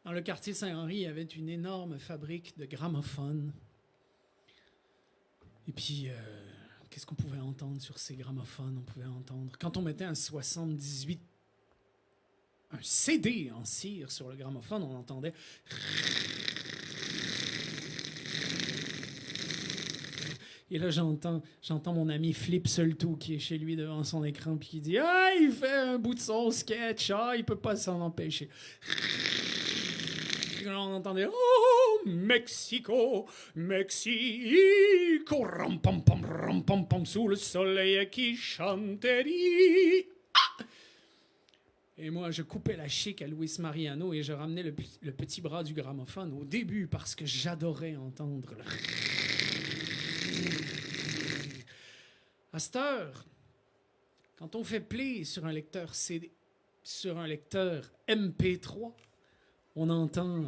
Speaker 1: Dans le quartier Saint-Henri, il y avait une énorme fabrique de gramophones. Et puis, qu'est-ce qu'on pouvait entendre sur ces gramophones? On pouvait entendre... Quand on mettait un 78, un CD en cire sur le gramophone, on entendait... Et là, j'entends mon ami Flip Solto qui est chez lui devant son écran puis qui dit « Ah, il fait un bout de son sketch, ah, il peut pas s'en empêcher. » Et là, on entendait « Oh, Mexico, Mexico, ram pam pam, sous le soleil qui chanterie. » Et moi, je coupais la chic à Luis Mariano et je ramenais le petit bras du gramophone au début parce que j'adorais entendre le... À cette heure, quand on fait play sur un lecteur CD, sur un lecteur MP3, on entend...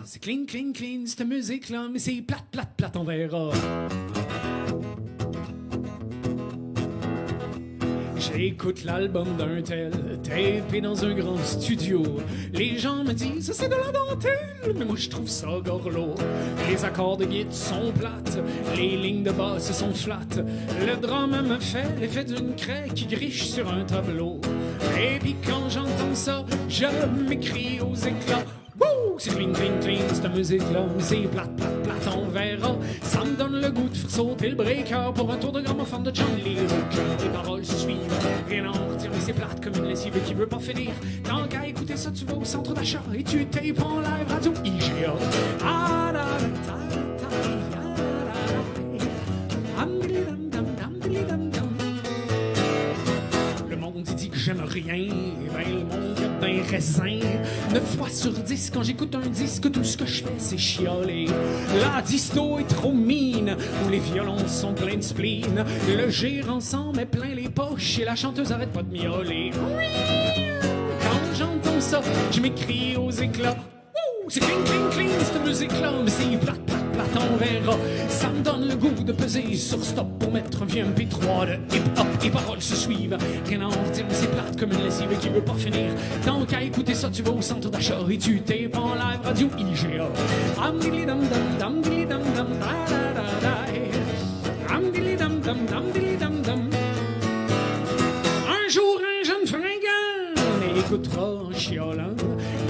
Speaker 1: c'est clean, clean, clean, cette musique-là, mais c'est plate, plate, plate, on verra. J'écoute l'album d'un tel, tapé dans un grand studio. Les gens me disent c'est de la dentelle, mais moi je trouve ça gorlot. Les accords de guitare sont plates, les lignes de basse sont flattes. Le drum me fait l'effet d'une craie qui griche sur un tableau. Et puis quand j'entends ça, je m'écris aux éclats. Wouh! C'est clean, clean, clean, cette musique-là, c'est plate, plate, plate, on verra. Ça me donne le goût de faire sauter le breaker pour un tour de gramophone de Johnny Lee Hooker. Les paroles se suivent, rien à en retirer, mais c'est plate comme une lessive qui veut pas finir. Tant qu'à écouter ça, tu vas au centre d'achat et tu tapes en live radio IGA. Ah, da, da, da, da, le monde il dit que j'aime rien, ben le monde est ben raisin. 9 fois sur 10, quand j'écoute un disque, tout ce que je fais, c'est chialer. La disto est trop mine, où les violons sont pleins de spleen. Le gérant s'en met plein les poches et la chanteuse arrête pas de miauler. Quand j'entends ça, je m'écris aux éclats. C'est clean, clean, clean, cette musique-là, mais c'est plate, plate, plate, on verra. Ça me donne le goût de peser sur stop pour mettre un vieux MP3 de hip-hop. Les paroles se suivent, rien à en redire, mais c'est plate comme une lessive qui veut pas finir. Tant qu'à écouter ça, tu vas au centre d'achat et tu tapes en live radio IGA. Am dili dam dam da da da da. Am dili dam dam dam dili dam dam. Un jour, un jeune fringant écoutera en chiolant.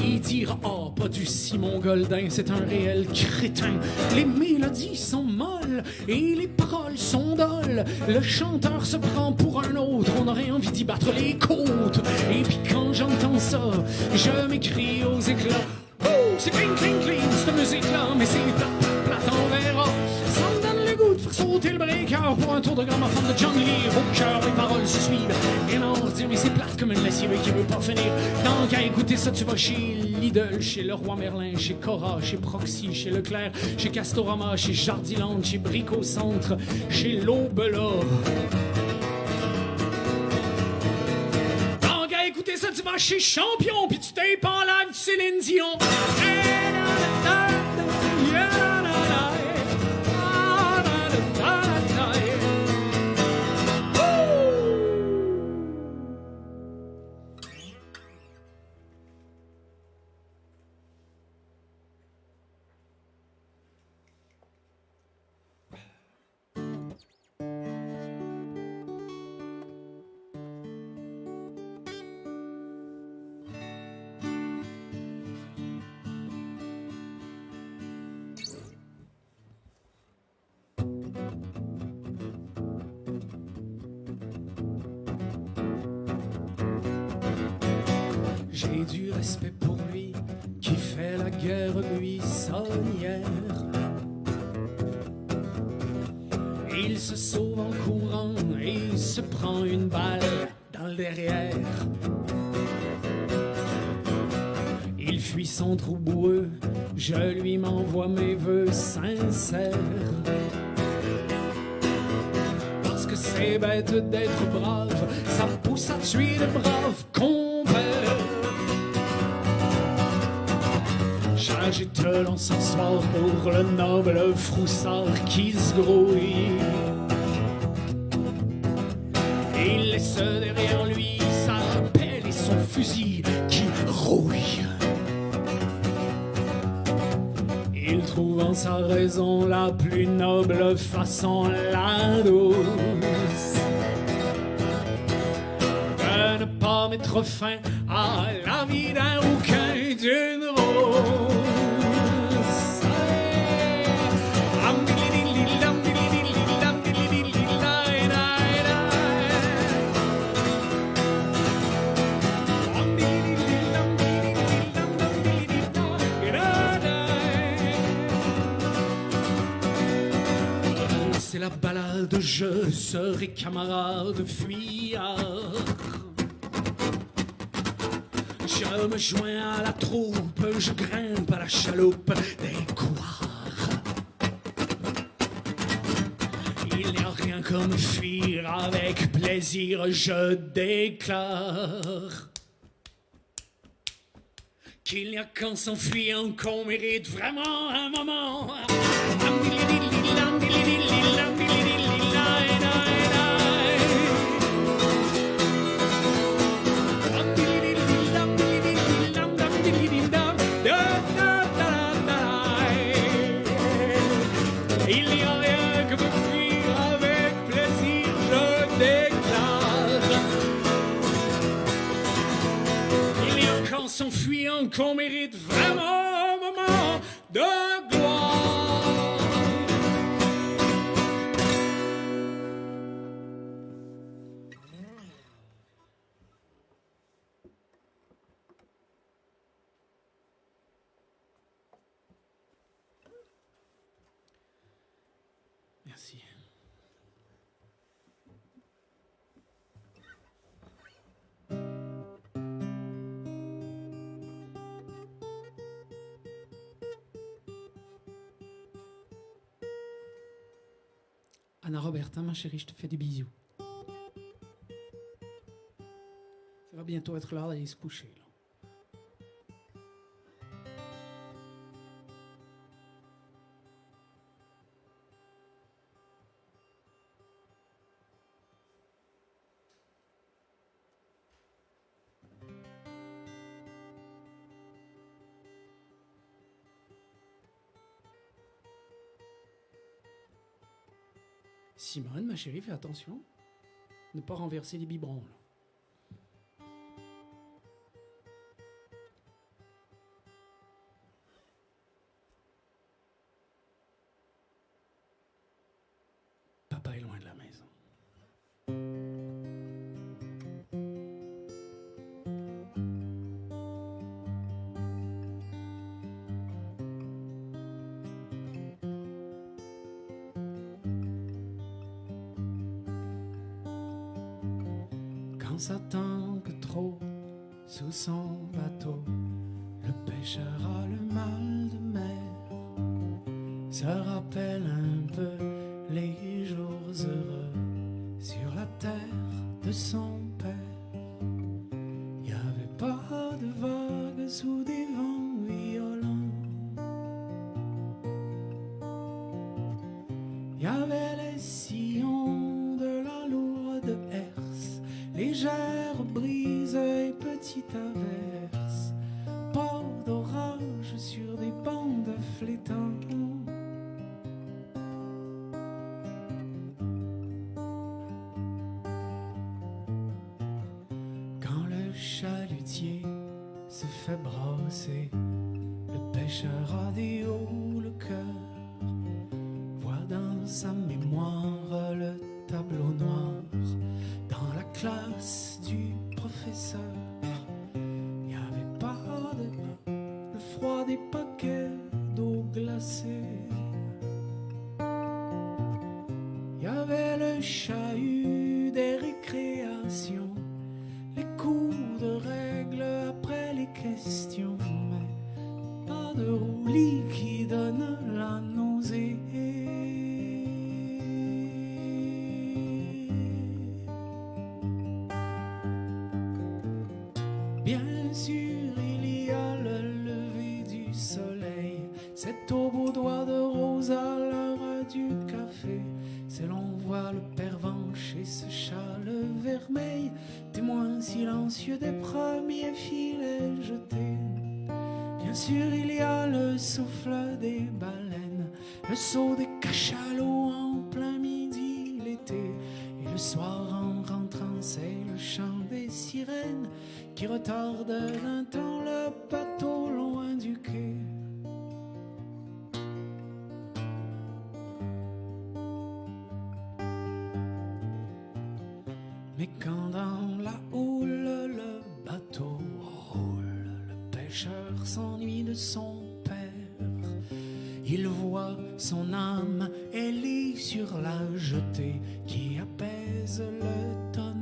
Speaker 1: Il dira « Ah, pas du Simon Goldin, c'est un réel crétin. Les mélodies sont molles et les paroles sont dolles. Le chanteur se prend pour un autre, on aurait envie d'y battre les côtes. Et puis quand j'entends ça, je m'écris aux éclats. Oh, c'est clean, clean, clean, cette musique-là, mais c'est plate, plate, plate, on verra. Ça me donne le goût de faire sauter le breaker pour un tour de gramophone de Johnny Lee Hooker. Les paroles se suivent, rien à en redire, mais c'est plate comme une lessive qui veut pas finir. Tant qu'à écouter ça, tu vas chez Lidl, chez Leroy Merlin, chez Cora, chez Proxy, chez Leclerc, chez Castorama, chez Jardiland, chez Brico Centre, chez l'Aube-là. Tant qu'à écouter ça, tu vas chez Champion, puis tu tapes en live de Céline Dion. J'ai du respect pour lui qui fait la guerre buissonnière. Il se sauve en courant et se prend une balle dans le derrière. Il fuit son trou boueux, je lui m'envoie mes vœux sincères. Parce que c'est bête d'être brave, ça pousse à tuer de braves compères. J'agite l'encensoir pour le noble froussard qui se grouille. Il laisse derrière lui sa pelle et son fusil qui rouille. Il trouve en sa raison la plus noble façon, la douce, de ne pas mettre fin à la vie d'un rouquin, d'une rose. C'est la balade, je serai camarade fuyard. Je me joins à la troupe, je grimpe à la chaloupe des couards. Il n'y a rien comme fuir avec plaisir, je déclare qu'il n'y a qu'en s'enfuyant qu'on mérite vraiment un moment. Il n'y a rien que me fuir avec plaisir, je déclare. Il n'y a qu'en s'enfuyant qu'on mérite vraiment un moment de gloire. Merci. Anna Roberta, ma chérie, je te fais des bisous. Ça va bientôt être l'heure d'aller se coucher, là. Simone, ma chérie, fais attention. Ne pas renverser les biberons, là. Papa est loin de la maison. Quand ça tangue trop sous son bateau, le pêcheur a le mal de mer, se rappelle un peu les jours heureux sur la terre de son père. Il n'y avait pas de vagues sous des vents violents, il y avait les sillons de la lourde herse, légère brise et petite averse, pas d'orage sur des bancs de flétans. Quand le chalutier se fait brasser, le pêcheur a des hauts le cœur, voit dans sa mémoire le tableau noir dans la classe du professeur. Il n'y avait pas de bain, le froid des paquets d'eau glacée. Il y avait le chahut des récréations, les coups de règle après les questions, mais pas de roulis qui donne la nausée. Bien sûr, il y a le lever du soleil, c'est au beau doigt de rose à l'heure du café. C'est l'on voit le pervenche et ce chat le ver vermeil, témoin silencieux des premiers filets jetés. Bien sûr, il y a le souffle des baleines, le saut des cachalots en plein midi l'été. Et le soir, en rentrant, c'est le chant des sirènes qui retarde d'un temps le bateau loin du quai. Mais quand dans la houle le bateau roule, le pêcheur s'ennuie de son père. Il voit son âme ailée sur la jetée qui apaise le tonnerre.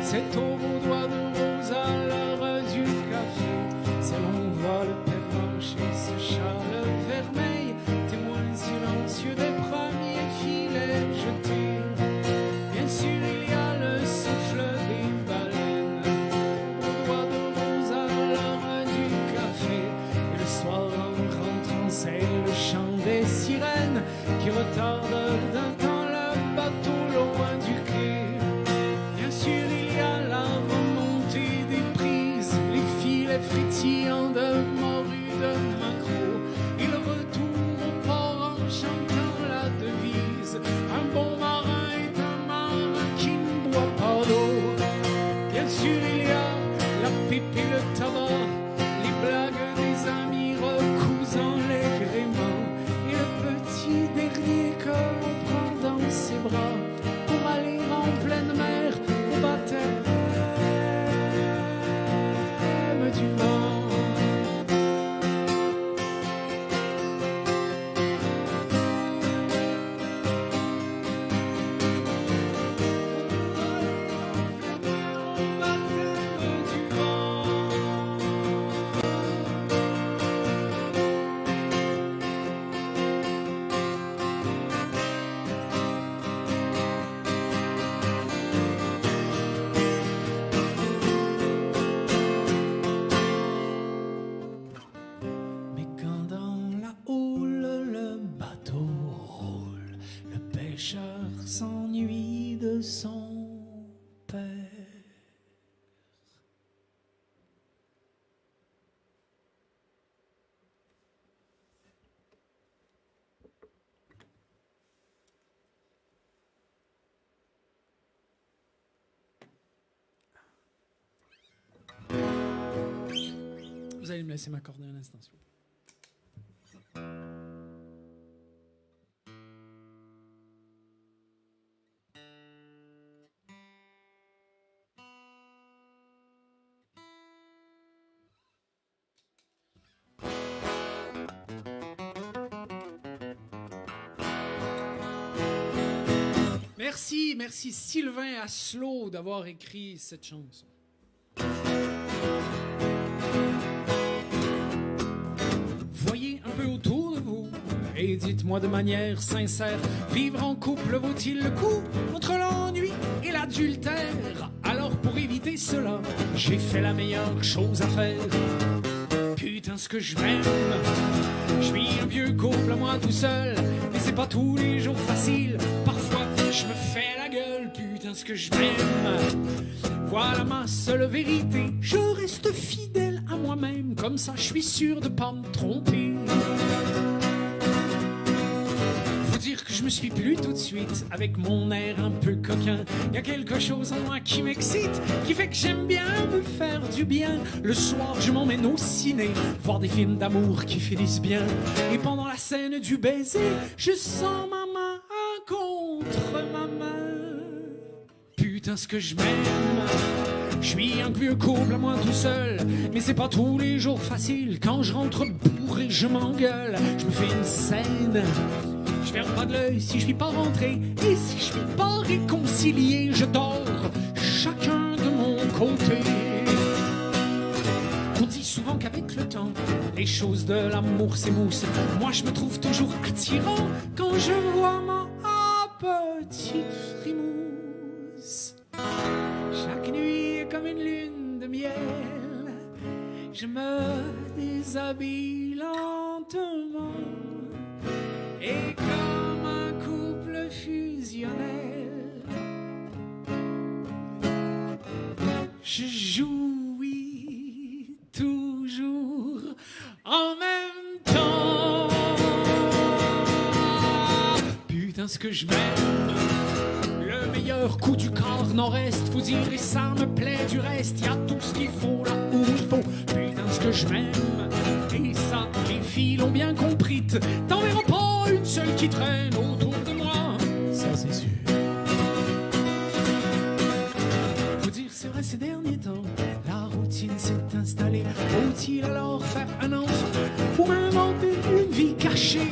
Speaker 1: C'est au doigt de rose à l'heure du café. C'est l'on voit le pervenche et ce châle vermeil, témoin silencieux des premiers filets jetés. Bien sûr, il y a le souffle des baleines, au doigt de rose à l'heure du café. Et le soir, en rentrant, c'est le chant des sirènes qui retarde d'un temps le bateau loin du quai. Bien sûr, il y a la remontée des prises, les filets frétillants de morue de maquereau, et le retour au port en chantant la devise. Un bon marin est un marin qui ne boit pas d'eau. Bien sûr, il y a la pipe et le tabac, les blagues des amis recousant les gréements, et le petit dernier que l'on prend dans ses bras pour aller en pleine mer au baptême du vent. Au baptême du vent. Mais quand dans la houle le bateau roule, le pêcheur s'ennuie de son père. Vous allez me laisser m'accorder un instant, s'il vous plaît. Merci Sylvain Asselot d'avoir écrit cette chanson. Voyez un peu autour de vous et dites-moi de manière sincère, vivre en couple vaut-il le coup entre l'ennui et l'adultère? Alors pour éviter cela, j'ai fait la meilleure chose à faire. Putain ce que je m'aime, je suis un vieux couple à moi tout seul, mais c'est pas tous les jours facile, parfois je me fais la gueule. Putain ce que je m'aime, voilà ma seule vérité, je reste fidèle à moi-même, comme ça je suis sûr de pas me tromper. Faut dire que je me suis plu tout de suite avec mon air un peu coquin. Y a quelque chose en moi qui m'excite, qui fait que j'aime bien me faire du bien. Le soir je m'emmène au ciné, voir des films d'amour qui finissent bien. Et pendant la scène du baiser, je sens ma main contre ma main. Putain ce que je m'aime, je suis un vieux couple à moi tout seul, mais c'est pas tous les jours facile. Quand je rentre bourré, je m'engueule, je me fais une scène. Je ferme pas de l'œil si je suis pas rentré, et si je suis pas réconcilié, je dors chacun de mon côté. avec le temps. Les choses de l'amour s'émoussent. Moi je me trouve toujours attirant quand je vois ma petite frimousse. Chaque nuit est comme une lune de miel. Je me déshabille lentement et comme un couple fusionnel, je jouis toujours en même temps. Putain, ce que je m'aime, le meilleur coup du corps nord-est, faut dire, et ça me plaît du reste. Y a tout ce qu'il faut là où il faut. Putain, ce que je m'aime, et ça, les filles l'ont bien compris. T'en verras pas une seule qui traîne autour de moi, ça c'est sûr. Faut dire, c'est vrai, ces derniers temps, la routine s'est installée. Faut-il alors faire un enfant ou m'inventer une vie cachée?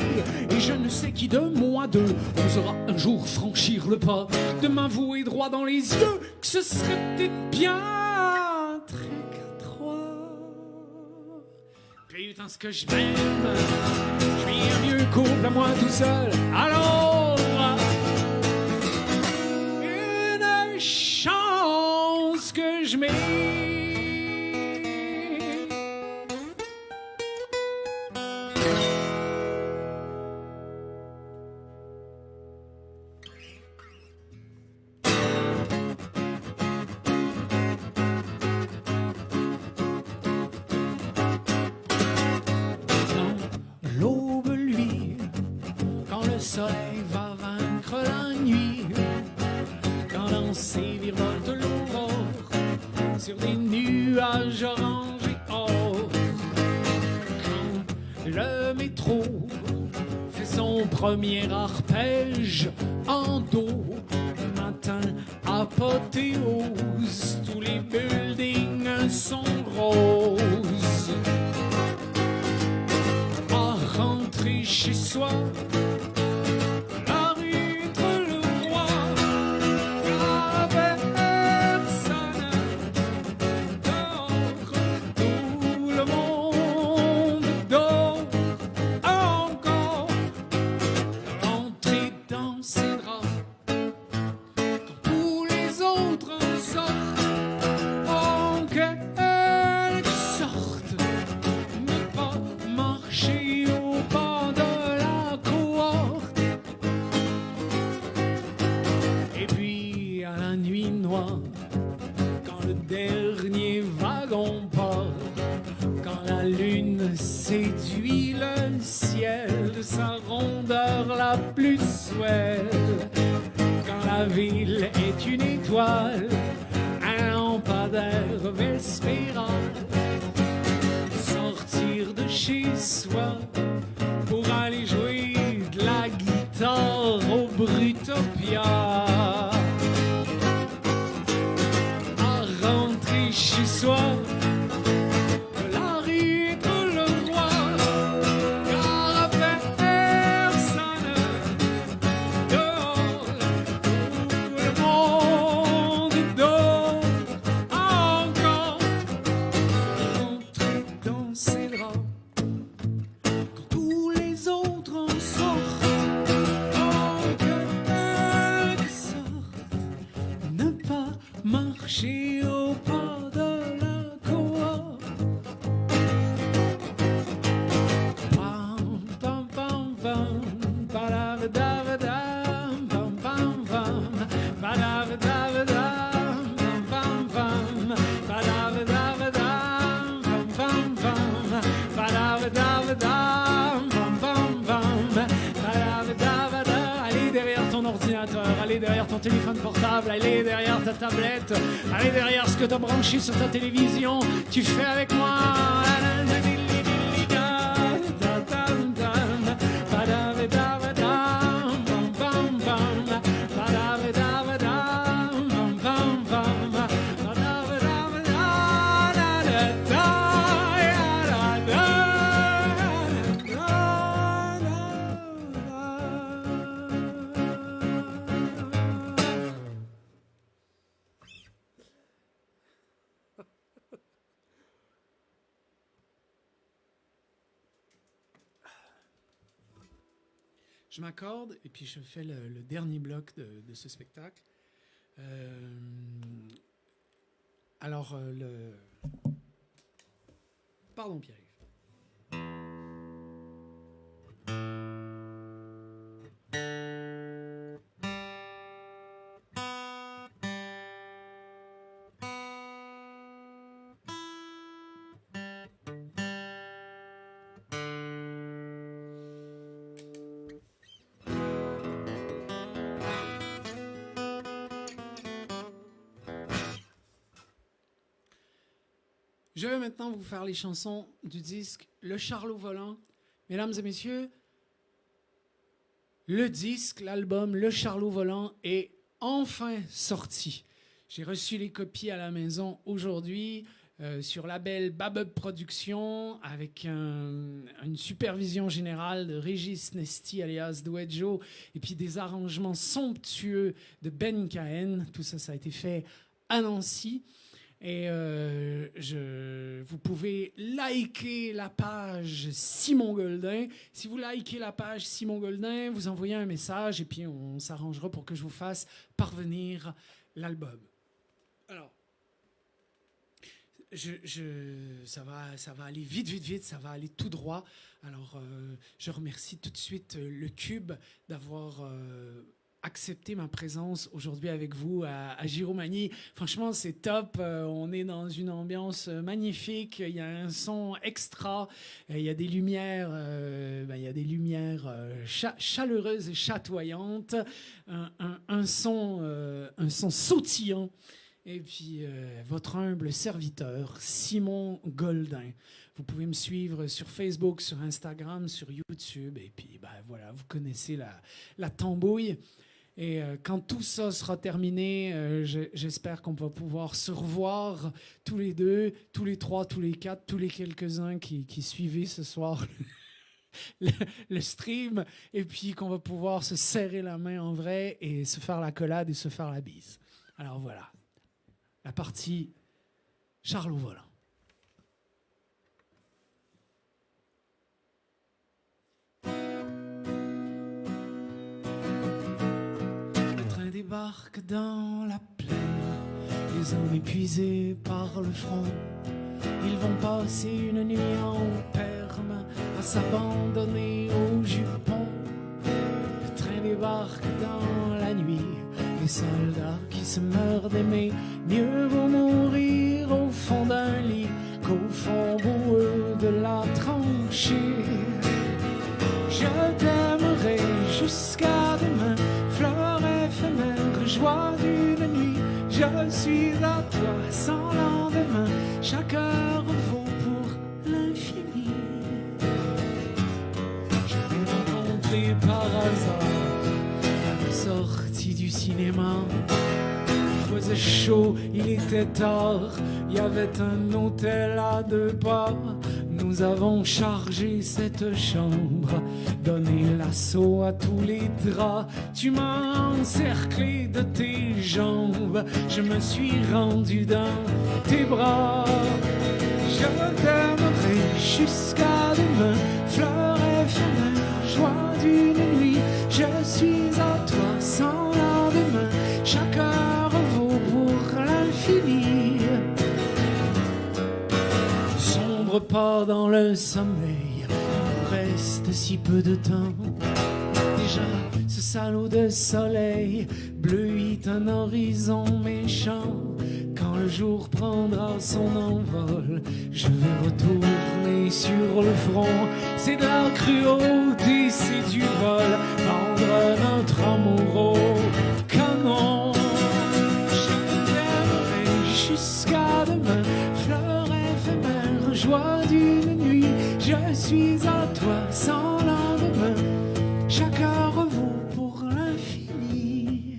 Speaker 1: Et je ne sais qui de moi deux osera un jour franchir le pas de m'avouer droit dans les yeux que ce serait peut-être bien un truc à trois. Putain, ce que je m'aime, je suis un vieux couple à moi tout seul. Alors, une chance que je mets. L'aube, lui, quand le soleil va vaincre la nuit, quand dans ses virevoltes l'aurore sur des nuages orange et or, quand le métro fait son premier arpège en do, le matin apothéose, tous les buildings sont roses. Rentrer chez soi, la rue Treleroy, avec personne dehors, tout le monde dort encore. Rentrer dans ses draps, quand tous les autres en sortent, en quelque sorte, ne pas marcher au pas de la cohorte. Et puis à la nuit noire, quand le dernier wagon part, quand la lune séduit le ciel de sa rondeur la plus swell, quand la ville est une étoile, un lampadaire vespéral, sortir de chez soi pour aller jouer de la guitare au Brutopia, à rentrer chez soi de la rue Treleroy, car avec personne dehors, tout le monde dort encore. Rentrer dans ses draps, quand tous les autres en sortent, en quelque sorte, ne pas marcher au pas de la cohorte. Pam, pam, pam, pam, badavadavadam, pam, pam, pam, badavadavadam, pam, pam, pam, badavadavadam, pam, pam, pam, badavadavadam, pam, pam, pam, badavadavadam. Allez derrière ton ordinateur, allez derrière ton téléphone portable, allez derrière ta tablette, allez derrière ce que t'as branché sur ta télévision. Tu fais avec moi. je m'accorde et puis je fais le dernier bloc de ce spectacle. Alors, Pardon, Pierre. Je vais maintenant vous faire les chansons du disque Le Charlot Volant. Mesdames et messieurs, le disque, l'album Le Charlot Volant est enfin sorti. J'ai reçu les copies à la maison aujourd'hui sur label Babub Productions avec une supervision générale de Régis Nesti alias Duedjo et puis des arrangements somptueux de Ben Cahen. Tout ça, ça a été fait à Nancy. Et vous pouvez liker la page Simon Goldin. Si vous likez la page Simon Goldin, vous envoyez un message et puis on s'arrangera pour que je vous fasse parvenir l'album. Alors, ça va aller vite, ça va aller tout droit. Alors, je remercie tout de suite le Cube d'avoir accepter ma présence aujourd'hui avec vous à Giromagny. Franchement, c'est top. On est dans une ambiance magnifique. Il y a un son extra. Il y a des lumières, chaleureuses et chatoyantes. Un son sautillant. Et puis, votre humble serviteur, Simon Goldin. Vous pouvez me suivre sur Facebook, sur Instagram, sur YouTube. Et puis, voilà, vous connaissez la tambouille. Et quand tout ça sera terminé, j'espère qu'on va pouvoir se revoir tous les deux, tous les trois, tous les quatre, tous les quelques-uns qui suivaient ce soir le stream. Et puis qu'on va pouvoir se serrer la main en vrai et se faire l'accolade et se faire la bise. Alors voilà, la partie Charlot Volant. Débarque dans la plaine, les hommes épuisés par le front. Ils vont passer une nuit en perme à s'abandonner au jupon. Le train débarque dans la nuit, les soldats qui se meurent d'aimer. Mieux vaut mourir au fond d'un lit qu'au fond boueux de la tranchée. Je t'aimerai jusqu'à demain, fleur éphémère, joie d'une nuit. Je suis à toi sans lendemain, chaque heure vaut pour l'infini. Je t'ai rencontré par hasard à la sortie du cinéma. Il faisait chaud, il était tard, il y avait un hôtel à 2 pas. Nous avons chargé cette chambre, donné l'assaut à tous les draps. Tu m'as encerclé de tes jambes, je me suis rendu dans tes bras. Je t'aimerai jusqu'à demain, fleur éphémère, joie d'une nuit. Je suis à toi sans lendemain, chaque heure vaut pour l'infini. Pas dans le sommeil, il nous reste si peu de temps. Déjà, ce salaud de soleil bleuit un horizon méchant. Quand le jour prendra son envol, je vais retourner sur le front. C'est de la cruauté, c'est du vol, vendre notre amour au canon. Je t'aimerai jusqu'à demain, fleur éphémère, joie d'une nuit. Je suis à toi sans lendemain, chaque heure vaut pour l'infini.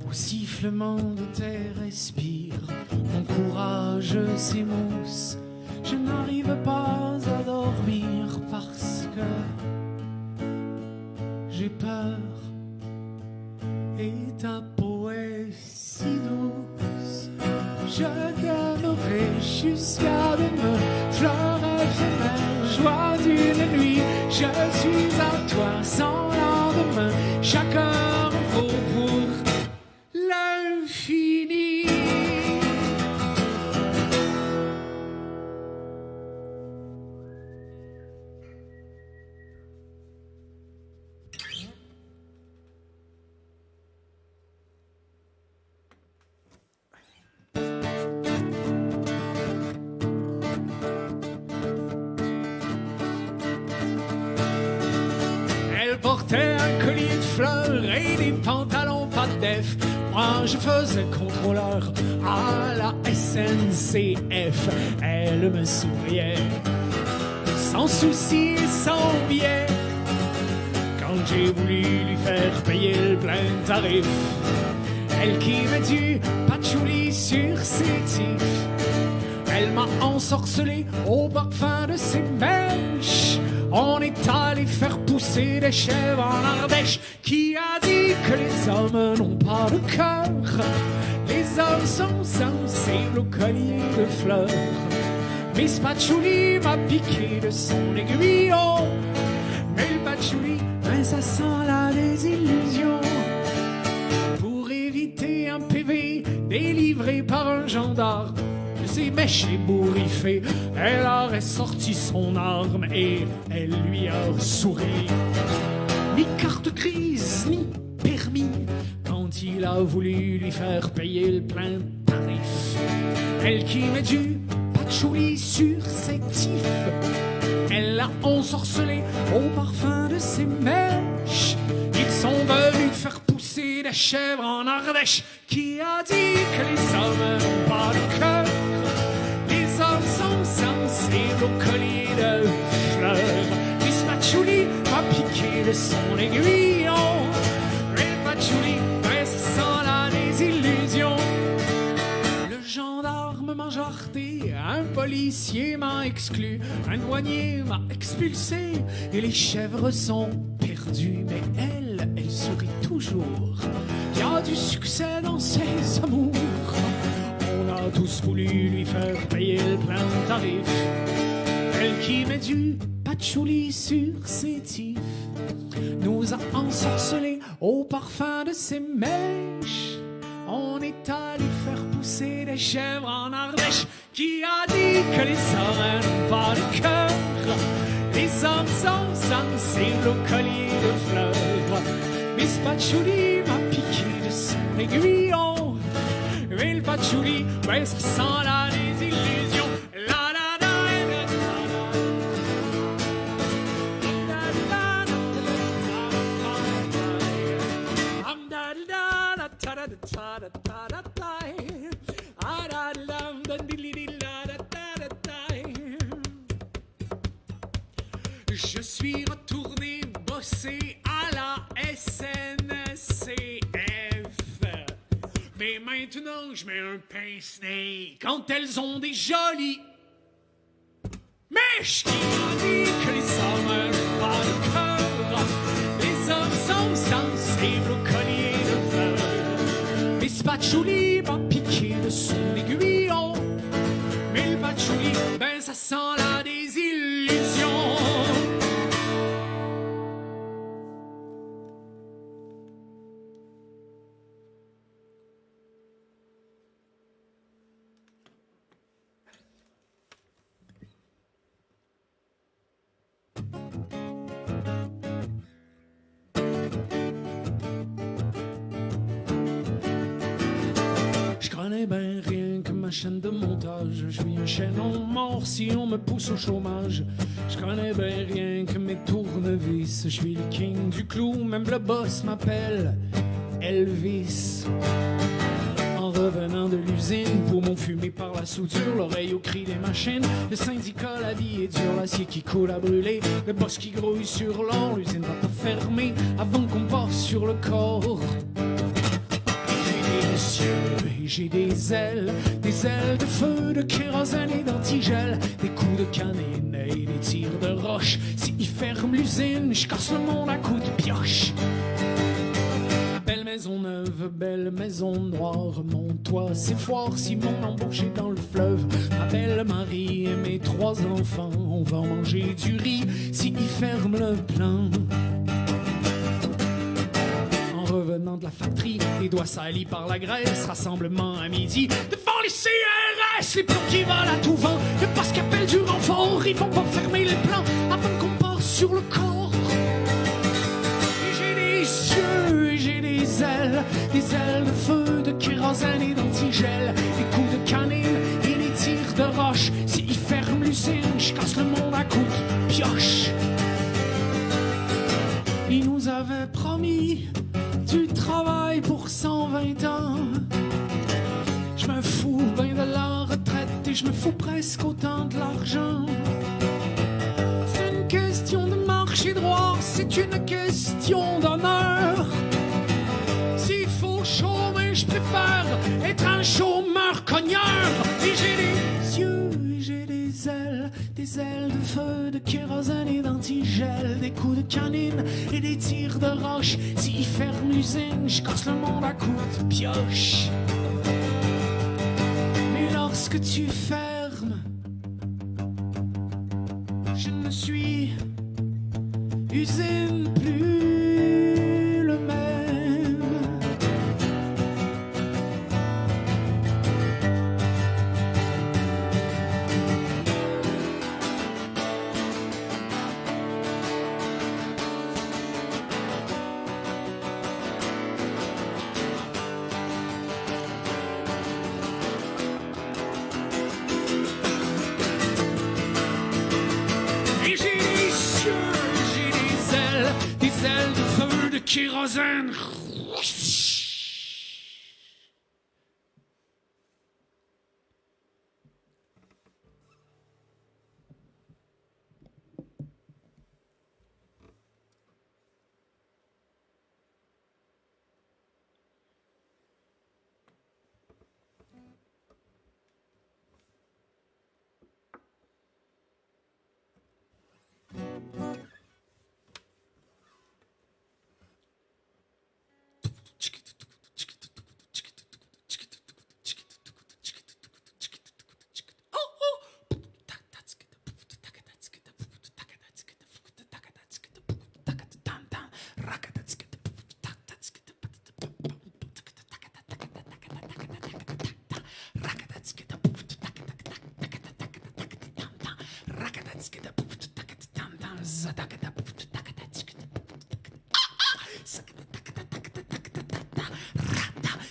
Speaker 1: Au sifflement de tes respires, mon courage s'émousse. Je n'arrive pas à dormir parce que joie de me fleur éphémère, joie d'une nuit. Je suis à toi sans lendemain. Chaque heure vaut pour l'infini. Elle portait un collier de fleurs et des pantalons pas de def. Moi je faisais contrôleur à la SNCF. Elle me souriait sans souci et sans biais. Quand j'ai voulu lui faire payer le plein tarif, elle qui met du patchouli sur ses tifs. Elle m'a ensorcelé au parfum de ses mèches. On est allé faire pousser des chèvres en Ardèche. Qui a dit que les hommes n'ont pas de cœur? Les hommes sont sensibles au collier de fleurs. Miss Patchouli m'a piqué de son aiguillon. Mais le patchouli, ben ça sent la désillusion. Pour éviter un PV délivré par un gendarme, ses mèches ébouriffées, elle aurait sorti son arme et elle lui a souri. Ni carte grise, ni permis, quand il a voulu lui faire payer le plein tarif. Elle qui met du patchouli sur ses tifs, elle l'a ensorcelé au parfum de ses mèches. Ils sont venus faire pousser des chèvres en Ardèche. Qui a dit que les hommes n'ont pas de cœur? Les hommes sont sensibles au collier de fleurs. Miss Patchouli m'a piqué de son aiguillon. Le patchouli, ouais, ça sent la désillusion. Le gendarme m'a jarté, un policier m'a exclu, un douanier m'a expulsé et les chèvres sont perdues. Mais elle sourit toujours. Il y a du succès dans ses amours. On a tous voulu lui faire payer le plein tarif. Elle qui met du patchouli sur ses tifs nous a ensorcelés au parfum de ses mèches. On est allé faire pousser des chèvres en Ardèche. Qui a dit que les hommes n'ont pas de cœur? Les hommes sont sensibles au collier de fleurs. Miss Patchouli m'a piqué de son aiguillon. Mais le patchouli, ouais, ça sent la désillusion. La la la je suis retourné bosser à la SNCF. Mais maintenant, je mets un pince-nez quand elles ont des jolies mèches. Qui a dit que les hommes n'ont pas de cœur? Les hommes sont sensibles au collier de fleurs. Miss Patchouli m'a piqué de son aiguillon. Mais le patchouli, ben ça sent la désillusion. Je connais bien rien que ma chaîne de montage. Je suis un chaînon mort si on me pousse au chômage. Je connais bien rien que mes tournevis. Je suis le king du clou, même le boss m'appelle Elvis. En revenant de l'usine, poumon fumé par la soudure, l'oreille au cri des machines, le syndicat, la vie est dure, l'acier qui coule à brûler, le boss qui grouille sur l'or, l'usine va pas fermer avant qu'on passe sur le corps. J'ai des yeux et j'ai des ailes de feu, de kérosène et d'antigel, des coups de canine et des tirs de roche. S'ils ferment l'usine, je casse le monde à coups de pioche. maison neuve, belle maison noire, mon toit c'est foire, Simon embauché dans le fleuve, ma belle Marie et mes 3 enfants, on va manger du riz s'il ferme le plein. En revenant de la factory, les doigts salis par la graisse, rassemblement à midi, devant les CRS, les plombs qui volent à tout vent, le poste qui appelle du renfort, ils vont pas fermer les plans avant qu'on part sur le corps. Et j'ai des yeux et j'ai des ailes de feu, de kérosène et d'antigel, des coups de canine et des tirs de roche. S'ils ferment l'usine, je casse le monde à coups de pioche. Ils nous avaient promis du travail pour 120 ans. Je me fous ben de la retraite et je me fous presque autant de l'argent. C'est une question de marché droit, c'est une question d'honneur. S'il faut chômer, je préfère être un chômeur cogneur. Et j'ai des yeux et j'ai des ailes de feu, de kérosène et d'antigel, des coups de canine et des tirs de roche. S'ils ferment l'usine, je casse le monde à coups de pioche. Mais lorsque tu fermes, je ne suis usine plus le même. Kérosène.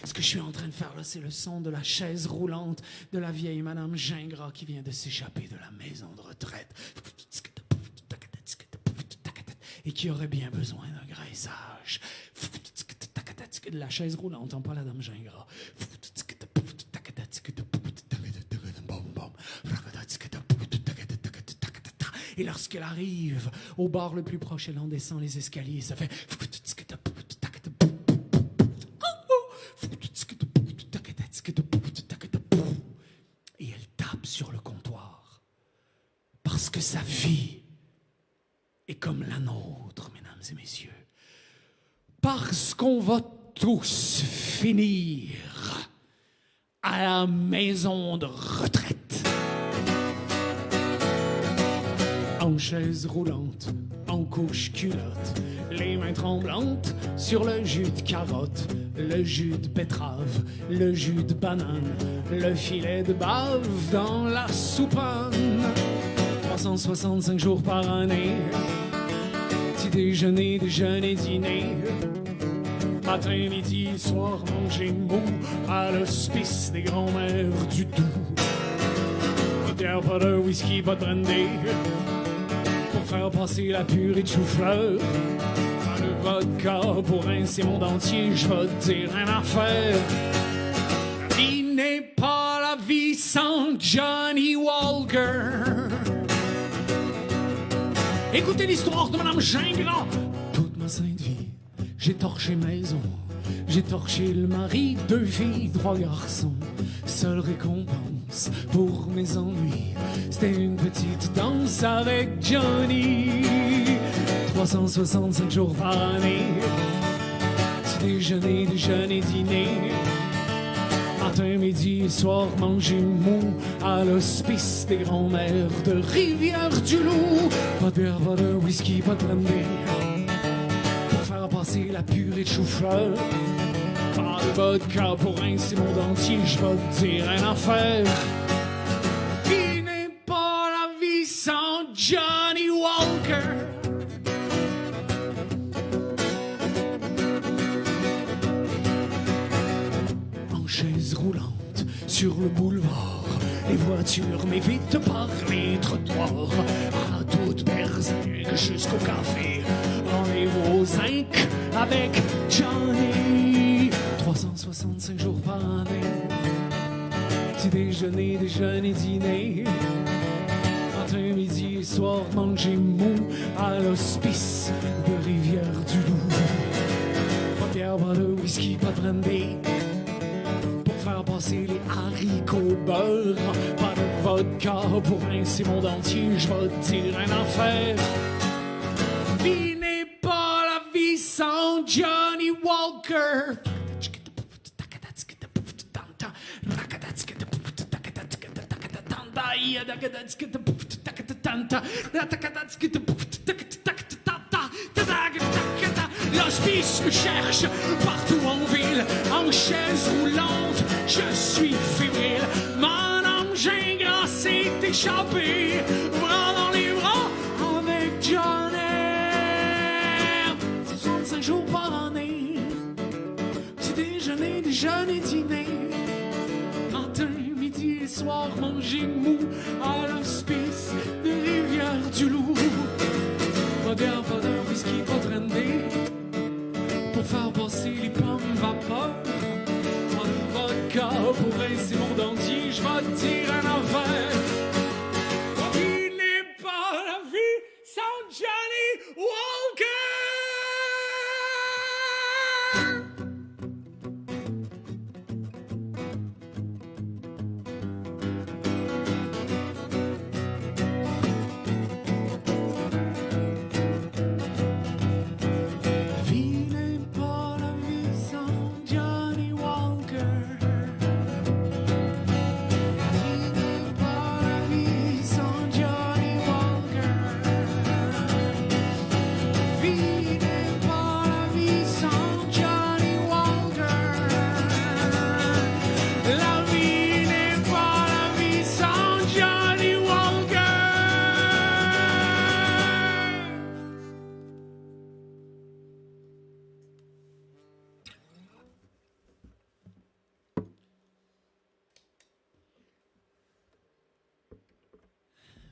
Speaker 1: Ce que je suis en train de faire là, c'est le son de la chaise roulante de la vieille Madame Gingras qui vient de s'échapper de la maison de retraite et qui aurait bien besoin d'un graissage. De la chaise roulante, pas la Dame Gingras. Et lorsqu'elle arrive au bar le plus proche, elle en descend les escaliers, ça fait... Et elle tape sur le comptoir. Parce que sa vie est comme la nôtre, mesdames et messieurs. Parce qu'on va tous finir à la maison de retraite. En chaise roulante, en couche culotte, les mains tremblantes sur le jus de carotte, le jus de betterave, le jus de banane, le filet de bave dans la soupane. 365 jours par année, petit déjeuner, déjeuner, dîner, matin, midi, soir, manger mou à l'hospice des grands-mères du Doubs. Pas de bière, pas de whisky, pas de brandy, pour faire passer la purée de chou-fleur. Pas de vodka pour rincer mon dentier, je vais te dire une affaire. La vie n'est pas la vie sans Johnny Walker. Écoutez l'histoire de Madame Gingras. Toute ma sainte vie, j'ai torché maison, j'ai torché le mari, 2 filles, 3 garçons. Seule récompense pour mes ennuis, c'était une petite danse avec Johnny. 365 jours par année, petit déjeuner, dîner. Matin, midi et soir, manger mou à l'hospice des grands-mères de Rivière-du-Loup. Pas de bière, pas de whisky, pas de brandy. Pour faire passer la purée de chou-fleur. Pas de vodka pour rincer mon dentier, je vais te dire une affaire. Vie n'est pas la vie sans Johnny Walker. En chaise roulante sur le boulevard, les voitures m'évitent par les trottoirs. À toute berzingue jusqu'au café, rendez-vous au zinc avec Johnny. 365 jours par année, petit déjeuner, dîner. Matin, midi et soir, manger mou à l'hospice de Rivière-du-Loup. Pas de bière, pas de whisky, pas de brandy. Pour faire passer les haricots beurre. Pas de vodka pour rincer mon dentier, je vais te dire une affaire. Vie n'est pas la vie sans Johnny Walker. L'hospice me cherche partout en ville, en chaise roulante, je suis fébrile. Mon engin gras s'est échappé, bras dans les bras avec Johnny. 65 jours par année, petit déjeuner, dîner. Matin, midi et soir, manger mou à l'hospice de Rivière-du-Loup. Pas d'air, pas de whisky, pas de brandy. Pour faire passer les pommes vapeur. Pas de vodka pour rincer mon dentier, je vais te dire une affaire. Il n'est pas la vie sans Johnny Walker.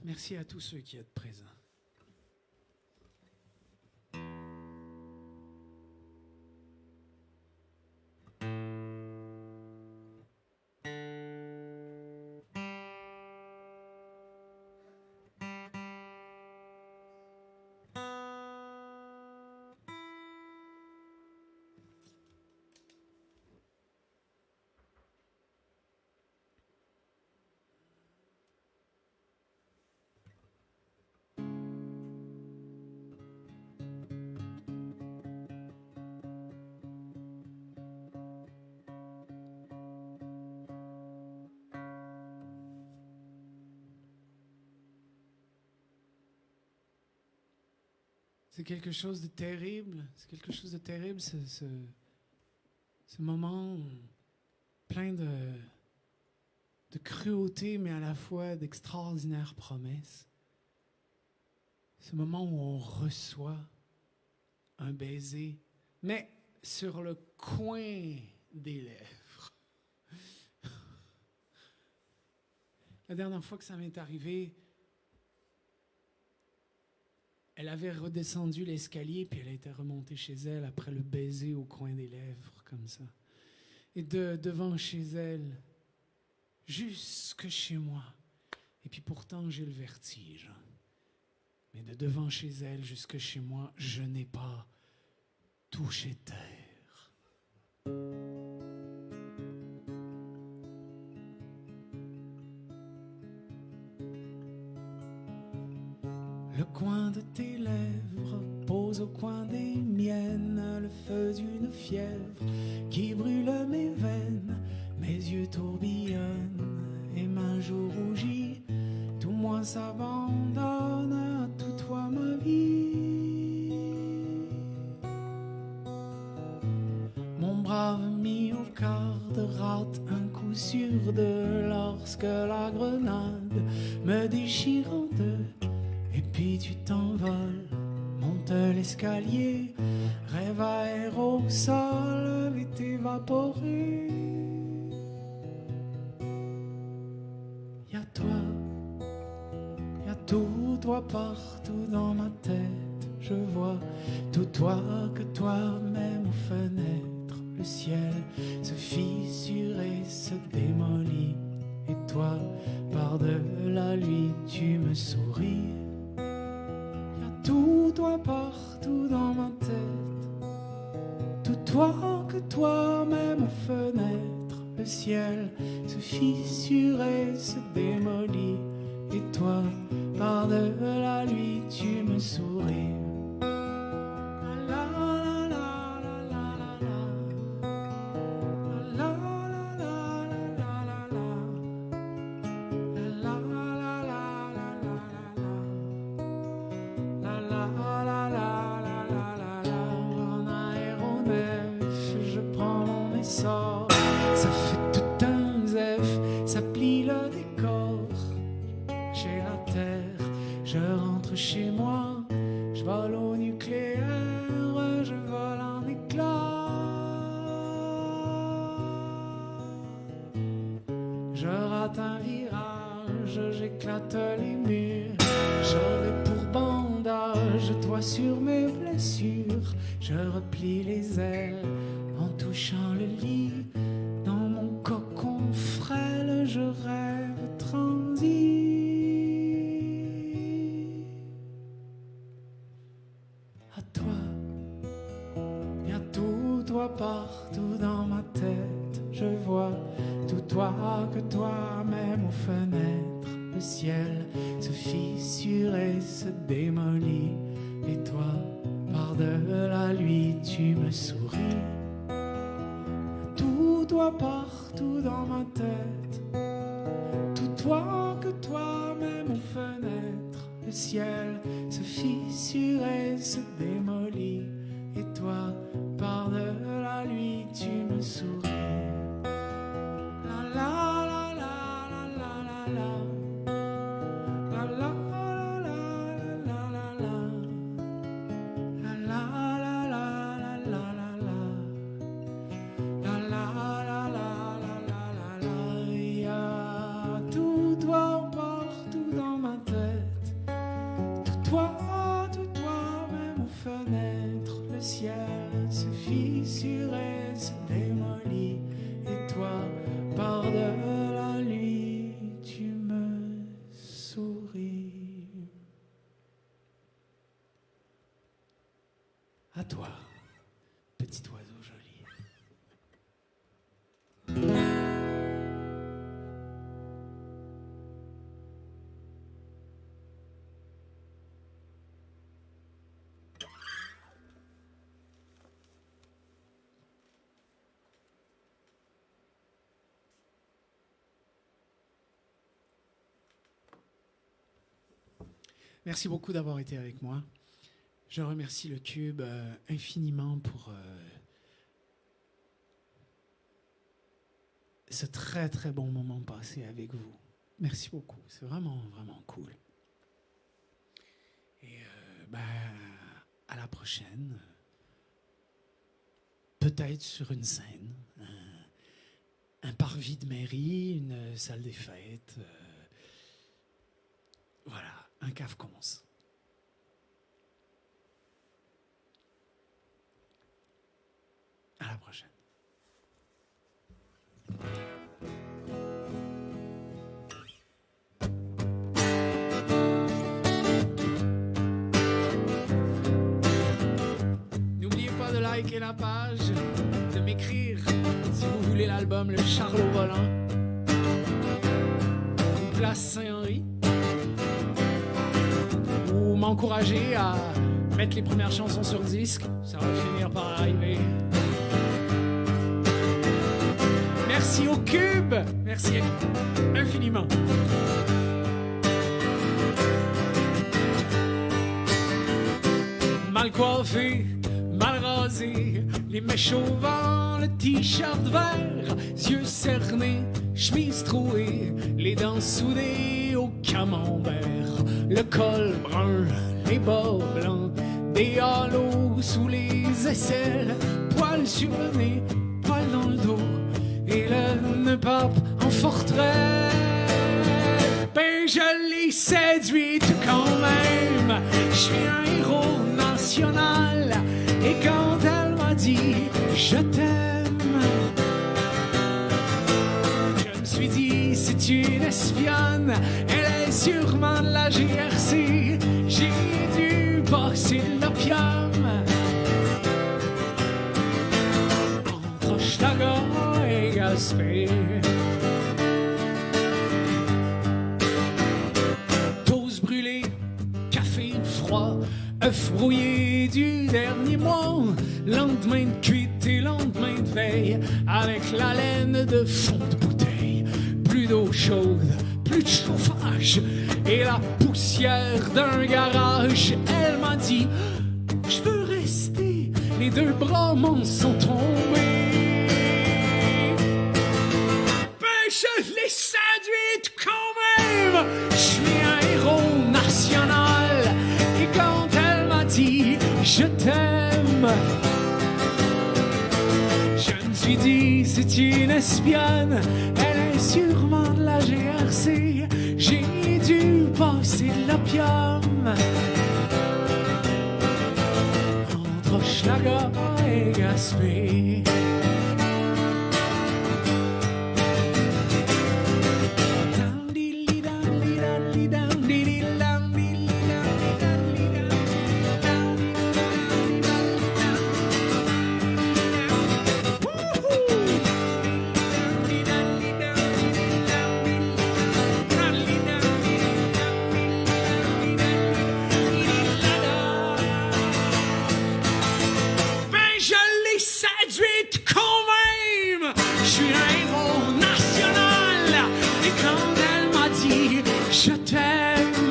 Speaker 1: Merci à tous ceux qui êtes présents. C'est quelque chose de terrible. C'est quelque chose de terrible, ce moment plein de cruauté, mais à la fois d'extraordinaires promesses. Ce moment où on reçoit un baiser, mais sur le coin des lèvres. La dernière fois que ça m'est arrivé, elle avait redescendu l'escalier, puis elle était remontée chez elle après le baiser au coin des lèvres, comme ça. Et devant chez elle, jusque chez moi. Et puis pourtant, j'ai le vertige. Mais de devant chez elle jusque chez moi, je n'ai pas touché terre.
Speaker 2: Le coin de tes lèvres pose au coin des miennes le feu d'une fièvre qui brûle mes veines. Mes yeux tourbillonnent et ma joue rougit. Tout moi s'abandonne à tout toi ma vie. Mon brave mis au quart de rate un coup sûr de lorsque la grenade me déchire en deux. Et puis tu t'envoles, monte l'escalier, rêve aérosol, vite évaporé. Y'a toi, y'a tout toi partout dans ma tête. Je vois tout toi que toi-même aux fenêtres. Le ciel se fissure et se démolit. Et toi, par-delà lui, tu me souris. Tout toi partout dans ma tête, tout toi que toi-même aux fenêtres. Le ciel se fissure et se démolit. Et toi, par-delà lui, tu me souris. Ça fait tout un zef, ça plie le décor. J'ai la terre, je rentre chez moi. Je vole au nucléaire, je vole en éclats. Je rate un virage, j'éclate les murs. J'aurai pour bandage toi sur mes blessures. Je replie les ailes en touchant le lit. Dans mon cocon frêle, je rêve transi. À toi, y'a tout toi partout dans ma tête. Je vois tout toi que toi-même aux fenêtres. Le ciel se fissure et se démolit. Et toi, par-delà lui, tu me souris. Tout toi partout dans ma tête, tout toi que toi-même aux fenêtres. Le ciel se fissure et se démolit. Et toi, par-delà lui, tu me souris. La la la la la la la la. La la la la la la. La la la la la la la. La la la la la la la la. Y'a tout toi partout dans ma tête, tout toi même aux fenêtres. Le ciel se fissure et se démolit. Et toi, par-delà lui, tu me souris. À toi, petit oiseau joli. Merci beaucoup d'avoir été avec moi. Je remercie le Cube infiniment pour ce très très bon moment passé avec vous. Merci beaucoup, c'est vraiment vraiment cool. Et à la prochaine, peut-être sur une scène, un parvis de mairie, une salle des fêtes, voilà, un cave-conce. À la prochaine. N'oubliez pas de liker la page, de m'écrire si vous voulez l'album Le Charlot Volant ou Place Saint-Henri ou
Speaker 1: m'encourager à mettre les premières chansons sur disque. Ça va finir par arriver. Merci au Cube. Merci infiniment. Mal coiffé, mal rasé, les mèches au vent, le t-shirt vert, yeux cernés, chemise trouée, les dents soudées au camembert, le col brun, les bas blancs, des halos sous les aisselles, poils sur le nez, poils dans le dos, et le nœud pape en forteresse. Ben je l'ai séduite quand même, je suis un héros national, et quand elle m'a dit je t'aime, je me suis dit c'est une espionne, elle est sûrement de la GRC, j'ai dû passer l'opium entre Hochelaga et Gaspé. Toast brûlée, café froid, œufs brouillés du dernier mois, lendemain de cuite et lendemain de veille, avec la laine de fond de bouteille, plus d'eau chaude, plus de chauffage, et la poussière d'un garage. Elle m'a dit, je veux rester, les deux bras m'en sont tombés. Ben je l'ai séduite quand même, je suis un héros national, et quand elle m'a dit je t'aime, je me suis dit c'est une espionne, elle est sûrement de la GRC, j'ai dû passer de l'opium entre Hochelaga et Gaspé. Séduite quand même, je suis un héros national, et quand elle m'a dit je t'aime,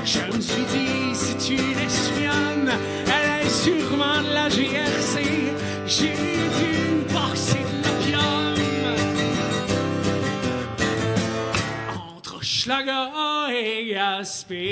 Speaker 1: je me suis dit c'est une espionne, elle est sûrement de la GRC, j'ai dû passer de l'opium entre Hochelaga et Gaspé.